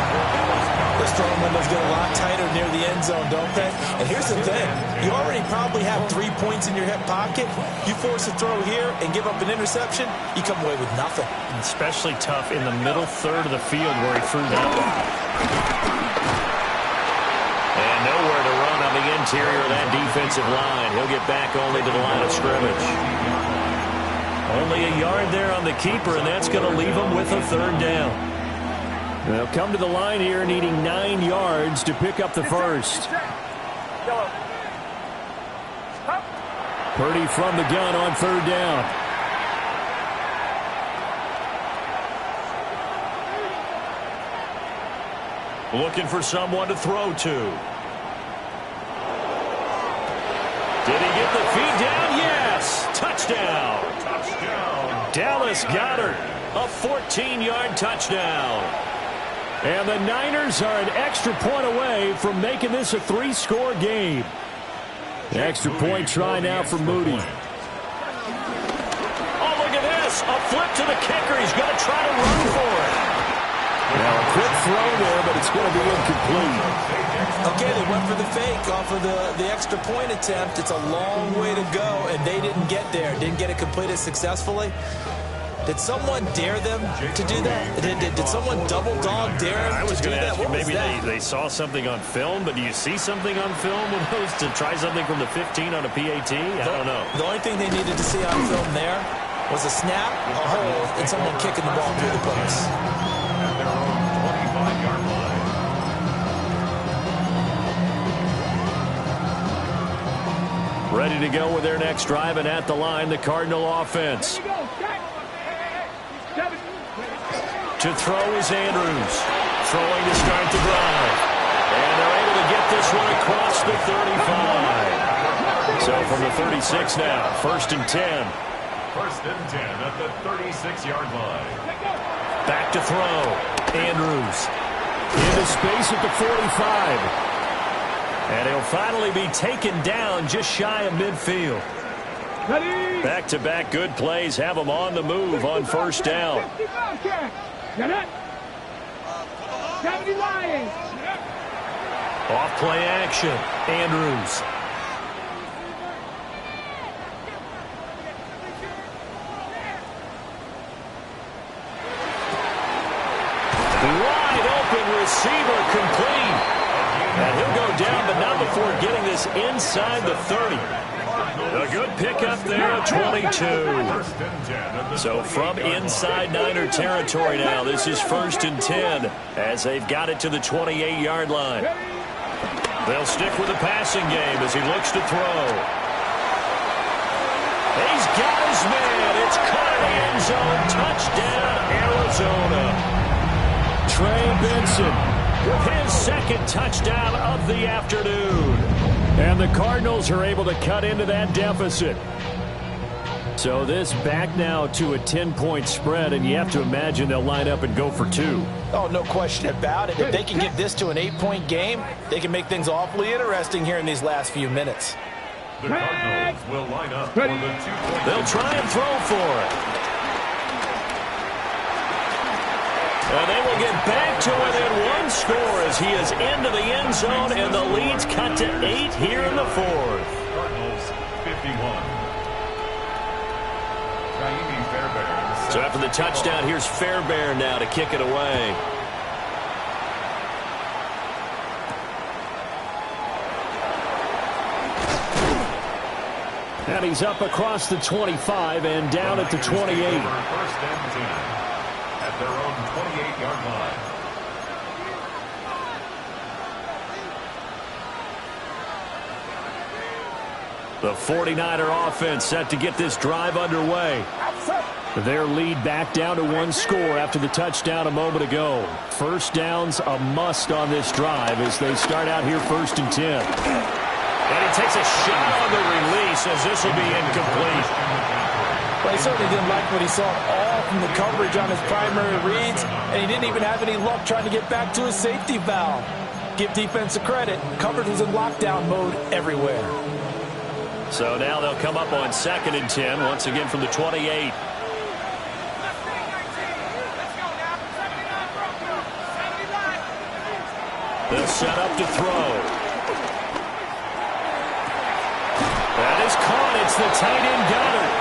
Those throwing windows get a lot tighter near the end zone, don't they? And here's the thing. You already probably have 3 points in your hip pocket. You force a throw here and give up an interception, you come away with nothing. Especially tough in the middle third of the field where he threw that one. And nowhere to run on the interior of that defensive line. He'll get back only to the line of scrimmage. Only a yard there on the keeper, and that's going to leave him with a third down. They'll come to the line here needing 9 yards to pick up the first. Purdy from the gun on third down. Looking for someone to throw to. Did he get the feed down? Yes! Touchdown! Dallas Goedert, a 14-yard touchdown. And the Niners are an extra point away from making this a 3-score game. The extra point try now for Moody. Oh, look at this. A flip to the kicker. He's going to try to run for it. Now a quick throw there, but it's going to be incomplete. Okay, they went for the fake off of the extra point attempt. It's a long way to go, and they didn't get there. Didn't get it completed successfully. Did someone dare them to do that? Did someone double dog dare them I was to do going to that? ask you, What was maybe that? they saw something on film, but do you see something on film with those to try something from the 15 on a PAT? I don't know. The only thing they needed to see on film there was a snap, a hold, and someone kicking the ball through the post. At their own 25-yard line. Ready to go with their next drive, and at the line, the Cardinal offense. There you go. Set. 7. To throw is Andrews. Throwing to start the drive. And they're able to get this one across the 35. So from the 36 now, 1st and 10. 1st and 10 at the 36-yard line. Back to throw. Andrews. Into space at the 45. And he'll finally be taken down just shy of midfield. Ready. Back-to-back good plays have them on the move on 1st down. 55 catch. Get it. 70 Lions. Off play action. Andrews. Wide open receiver complete. And he'll go down, but not before getting this inside the 30. A good pickup there at 22. So from inside Niner territory now, this is 1st and 10 as they've got it to the 28-yard line. They'll stick with the passing game as he looks to throw. He's got his man. It's caught in the end zone. Touchdown, Arizona. Trey Benson with his 2nd touchdown of the afternoon. And the Cardinals are able to cut into that deficit. So this back now to a 10-point spread, and you have to imagine they'll line up and go for 2. Oh, no question about it. If they can get this to an 8-point game, they can make things awfully interesting here in these last few minutes. The Cardinals will line up for the 2-point. They'll try and throw for it. And they will get back to within 1 score as he is into the end zone, and the lead's cut to 8 here in the 4th. Cardinals 51. Naimi Fairbairn. So after the touchdown, here's Fairbairn now to kick it away. And he's up across the 25 and down at the 28. 1st and 10 at their own 28-yard line. The 49er offense set to get this drive underway. Their lead back down to 1 score after the touchdown a moment ago. 1st down's a must on this drive as they start out here 1st and 10. And he takes a shot on the release as this will be incomplete. Well, he certainly didn't like what he saw all from the coverage on his primary reads, and he didn't even have any luck trying to get back to his safety valve. Give defense a credit. Coverage was in lockdown mode everywhere. So now they'll come up on 2nd and 10, once again from the 28. They'll set up to throw. That is caught. It's the tight end Goddard.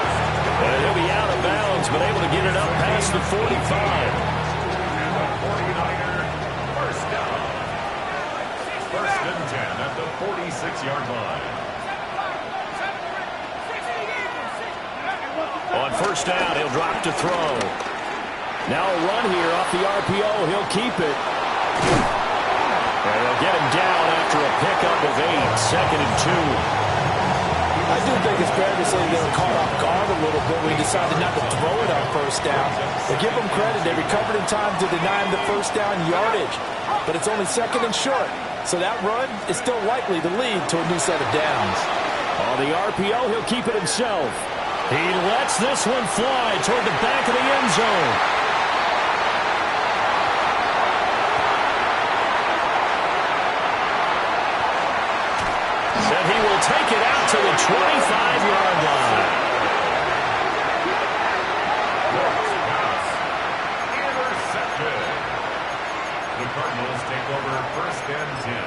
And he'll be out of bounds, but able to get it up past the 45. And the 49er, 1st down. 1st and 10 at the 46-yard line. On 1st down, he'll drop to throw. Now a run here off the RPO. He'll keep it. And they'll get him down after a pickup of 8. 2nd and 2. I do think it's fair to say they were caught off guard a little bit when he decided not to throw it on 1st down. But give them credit. They recovered in time to deny him the 1st down yardage. But it's only 2nd and short. So that run is still likely to lead to a new set of downs. On the RPO, he'll keep it himself. He lets this one fly toward the back of the end zone. And he will take it out to the 25-yard line. Intercepted. The Cardinals take over 1st and 10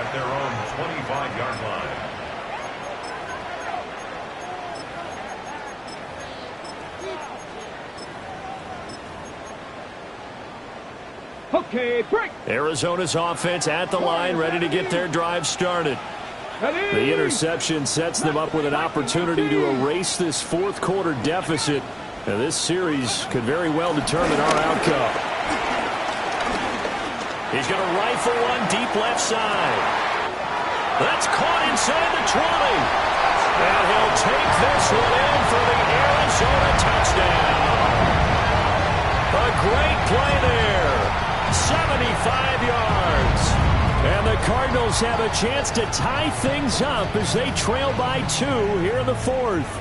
at their own 25-yard line. Okay, break. Arizona's offense at the line, ready to get their drive started. The interception sets them up with an opportunity to erase this fourth quarter deficit. Now, this series could very well determine our outcome. He's going to rifle one deep left side. That's caught inside the 20. And he'll take this one in for the Arizona touchdown. A great play there. 75 yards. And the Cardinals have a chance to tie things up as they trail by 2 here in the fourth.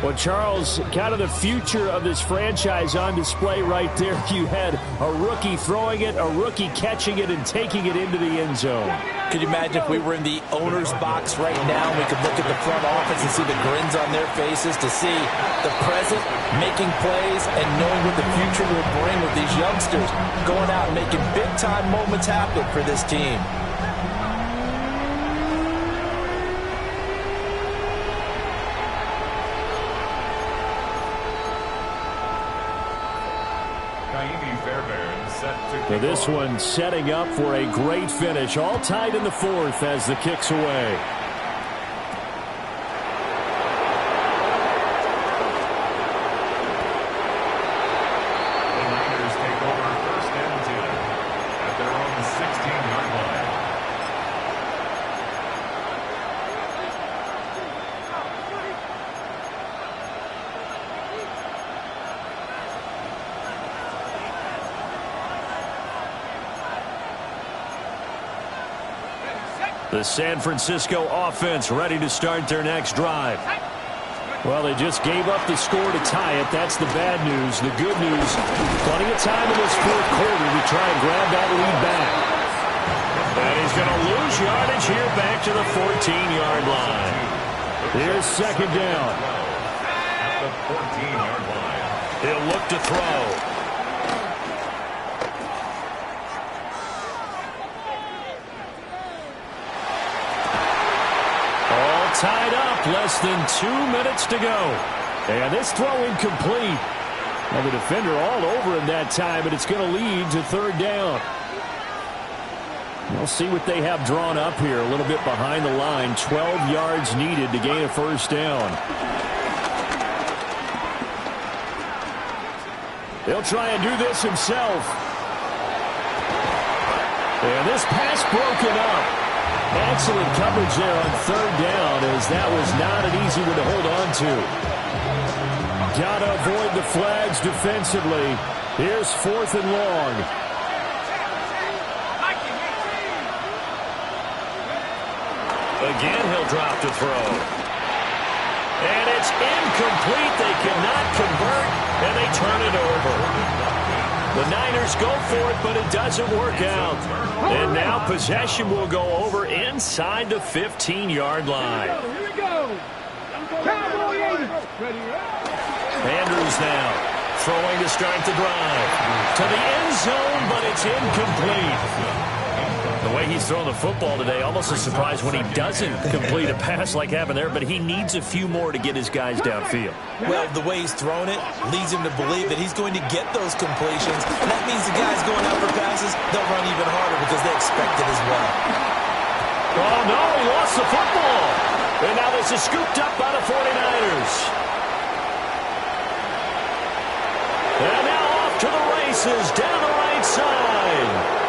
Well, Charles, kind of the future of this franchise on display right there. You had a rookie throwing it, a rookie catching it, and taking it into the end zone. Could you imagine if we were in the owner's box right now, we could look at the front office and see the grins on their faces, to see the present making plays and knowing what the future will bring with these youngsters going out and making big-time moments happen for this team. So this one setting up for a great finish. All tied in the fourth as the kick's away. The Niners take over 1st and 10 at their own 16-yard line. The San Francisco offense ready to start their next drive. Well, they just gave up the score to tie it. That's the bad news. The good news, plenty of time in this fourth quarter to try and grab that lead back. And he's going to lose yardage here back to the 14-yard line. Here's second down. At the 14-yard line. He'll look to throw. Tied up, less than 2 minutes to go. And this throw incomplete. And the defender all over him that time, but it's going to lead to third down. We'll see what they have drawn up here. A little bit behind the line. 12 yards needed to gain a first down. He'll try and do this himself. And this pass broken up. Excellent coverage there on third down, as that was not an easy one to hold on to. Got to avoid the flags defensively. Here's 4th and long. Again, he'll drop to throw. And it's incomplete. They cannot convert, and they turn it over. The Niners go for it, but it doesn't work out. And now possession will go over inside the 15-yard line. Here we go. Cowboy 80. Andrews now throwing to start the drive. To the end zone, but it's incomplete. The way he's throwing the football today, almost a surprise when he doesn't complete a pass like happened there, but he needs a few more to get his guys downfield. Well, the way he's thrown it leads him to believe that he's going to get those completions. And that means the guys going out for passes, they'll run even harder because they expect it as well. Oh, no, he lost the football. And now this is scooped up by the 49ers. And now off to the races down the right side.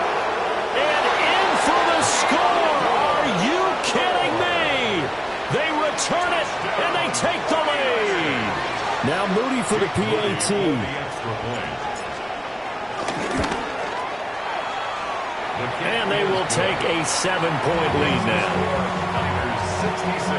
And in for the score. Are you kidding me? They return it, and they take the lead. Now Moody for the PAT. And they will take a 7-point lead now. 66.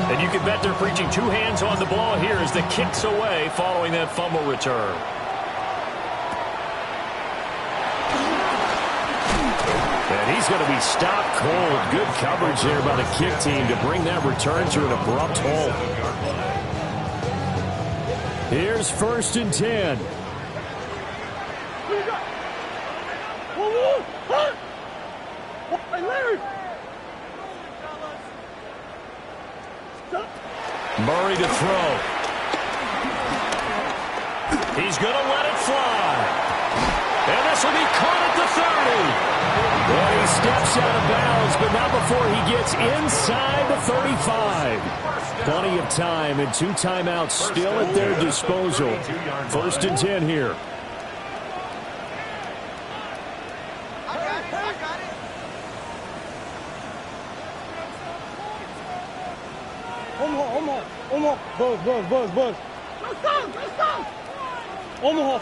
And you can bet they're preaching 2 hands on the ball here as the kick's away following that fumble return. And he's going to be stopped cold. Good coverage there by the kick team to bring that return to an abrupt halt. Here's 1st and 10. Murray to throw. He's going to let it fly. And this will be caught at the 30. Well, he steps out of bounds, but not before he gets inside the 35. Plenty of time and 2 timeouts still at their disposal. 1st and 10 here. Buzz. Omaha.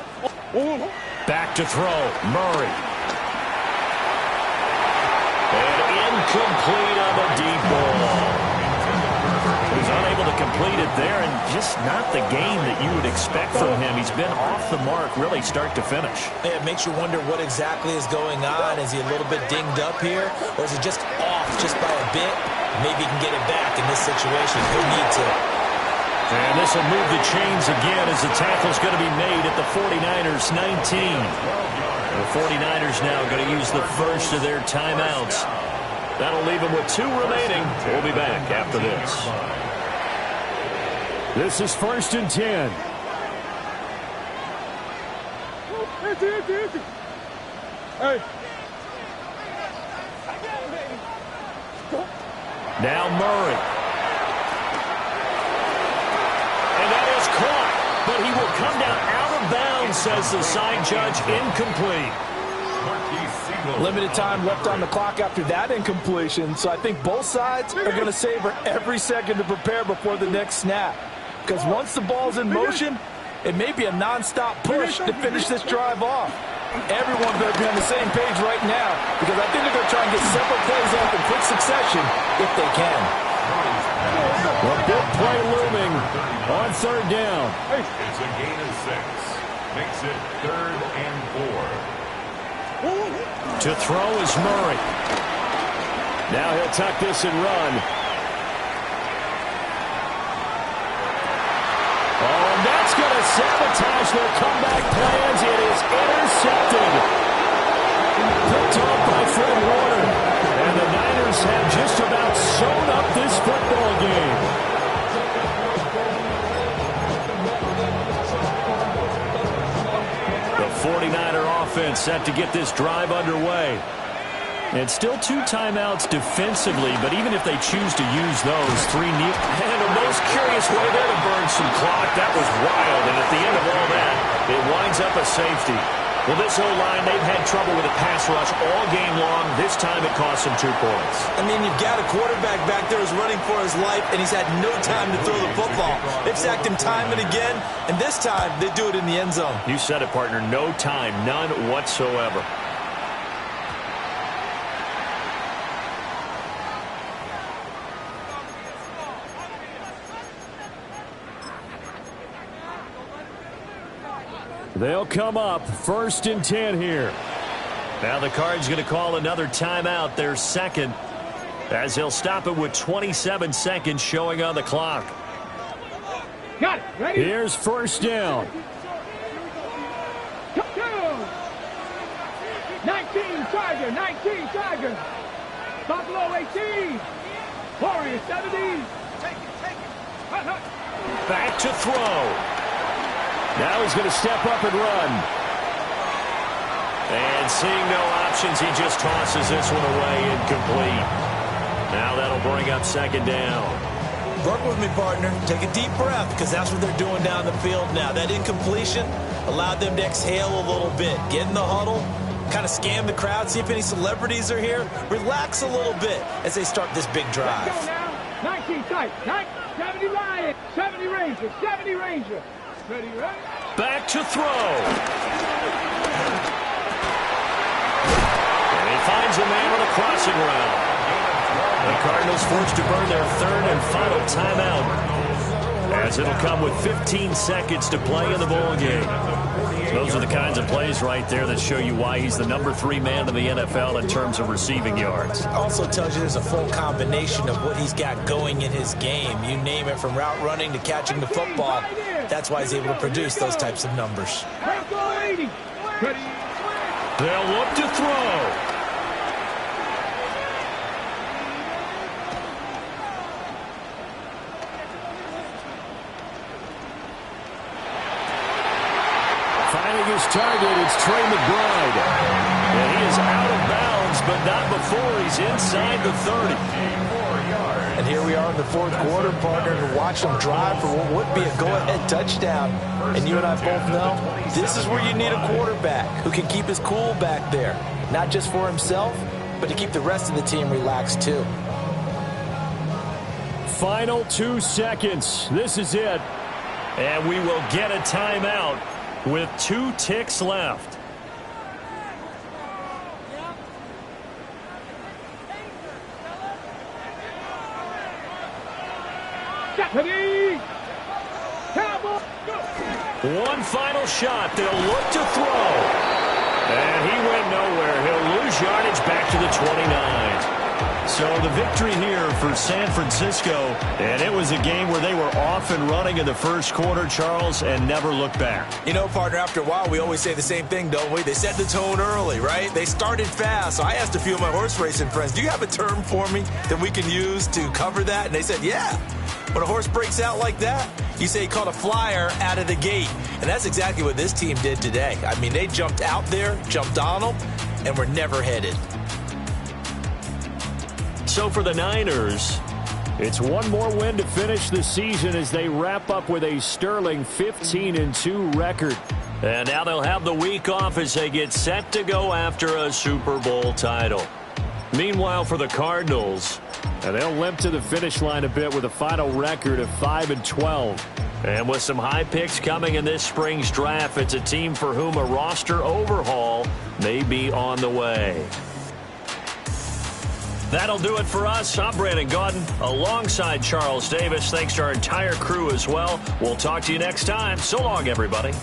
Back to throw. Murray. And incomplete on the deep ball. He's unable to complete it there, and just not the game that you would expect from him. He's been off the mark really start to finish. It makes you wonder what exactly is going on. Is he a little bit dinged up here, or is he just off just by a bit? Maybe he can get it back in this situation. He'll need to. And this will move the chains again as the tackle's going to be made at the 49ers 19. The 49ers now going to use the first of their timeouts. That'll leave them with 2 remaining. We'll be back after this. This is 1st and 10. Hey. Now Murray. And that is caught, but he will come down out of bounds, says the side judge. Incomplete. Limited time left on the clock after that incompletion, so I think both sides are going to savor every second to prepare before the next snap. Because once the ball's in motion, it may be a non-stop push to finish this drive off. Everyone better be on the same page right now, because I think they're going to try and get several plays off in quick succession if they can. A big play looming on 3rd down. It's a gain of 6. Makes it 3rd and 4. To throw is Murray. Now he'll tuck this and run. Oh, and that's going to sabotage their comeback plans. It is intercepted. Picked off by Fred Warner. And the Niners have just about sewn up this football game. The 49er offense set to get this drive underway. And still 2 timeouts defensively, but even if they choose to use those, 3 kneel. And a most curious way there to burn some clock. That was wild, and at the end of all that, it winds up a safety. Well, this O-line, they've had trouble with a pass rush all game long. This time it cost them 2 points. I mean, you've got a quarterback back there who's running for his life, and he's had no time to throw the football. They've sacked him time and again, and this time they do it in the end zone. You said it, partner. No time, none whatsoever. They'll come up 1st and 10 here. Now the Cards going to call another timeout, their 2nd, as they'll stop it with 27 seconds showing on the clock. Got it. Ready? Here's 1st down. 19 Tiger. Buffalo 18. Warriors 70. Take it. Back to throw. Now he's going to step up and run. And seeing no options, he just tosses this one away, incomplete. Now that'll bring up 2nd down. Work with me, partner. Take a deep breath, because that's what they're doing down the field now. That incompletion allowed them to exhale a little bit. Get in the huddle, kind of scan the crowd, see if any celebrities are here. Relax a little bit as they start this big drive. Let's go now. 19 tight. 70 Lions. 70 Rangers. 70 Rangers. Ready, right? Back to throw. And he finds a man on a crossing route. The Cardinals forced to burn their 3rd and final timeout, as it'll come with 15 seconds to play in the ball game. Those are the kinds of plays right there that show you why he's the number 3 man in the NFL in terms of receiving yards. Also tells you there's a full combination of what he's got going in his game. You name it, from route running to catching the football. That's why he's able to produce those types of numbers. They'll look to throw. target, it's Trey McBride. And he is out of bounds, but not before he's inside the 30. And here we are in the fourth quarter, partner, to watch them drive for what would be a go-ahead touchdown. And you and I both know this is where you need a quarterback who can keep his cool back there, not just for himself, but to keep the rest of the team relaxed too. Final 2 seconds. This is it. And we will get a timeout with 2 ticks left. Deputy! Cowboy! One final shot. They'll look to throw. And he went nowhere. He'll lose yardage back to the 29. So the victory here for San Francisco, and it was a game where they were off and running in the first quarter, Charles, and never looked back. You know, partner, after a while, we always say the same thing, don't we? They set the tone early, right? They started fast. So I asked a few of my horse racing friends, do you have a term for me that we can use to cover that? And they said, yeah. When a horse breaks out like that, you say he caught a flyer out of the gate. And that's exactly what this team did today. I mean, they jumped out there, jumped on them, and were never headed. So for the Niners, it's one more win to finish the season as they wrap up with a sterling 15-2 record. And now they'll have the week off as they get set to go after a Super Bowl title. Meanwhile, for the Cardinals, they'll limp to the finish line a bit with a final record of 5-12. And with some high picks coming in this spring's draft, it's a team for whom a roster overhaul may be on the way. That'll do it for us. I'm Brandon Gaudin alongside Charles Davis. Thanks to our entire crew as well. We'll talk to you next time. So long, everybody.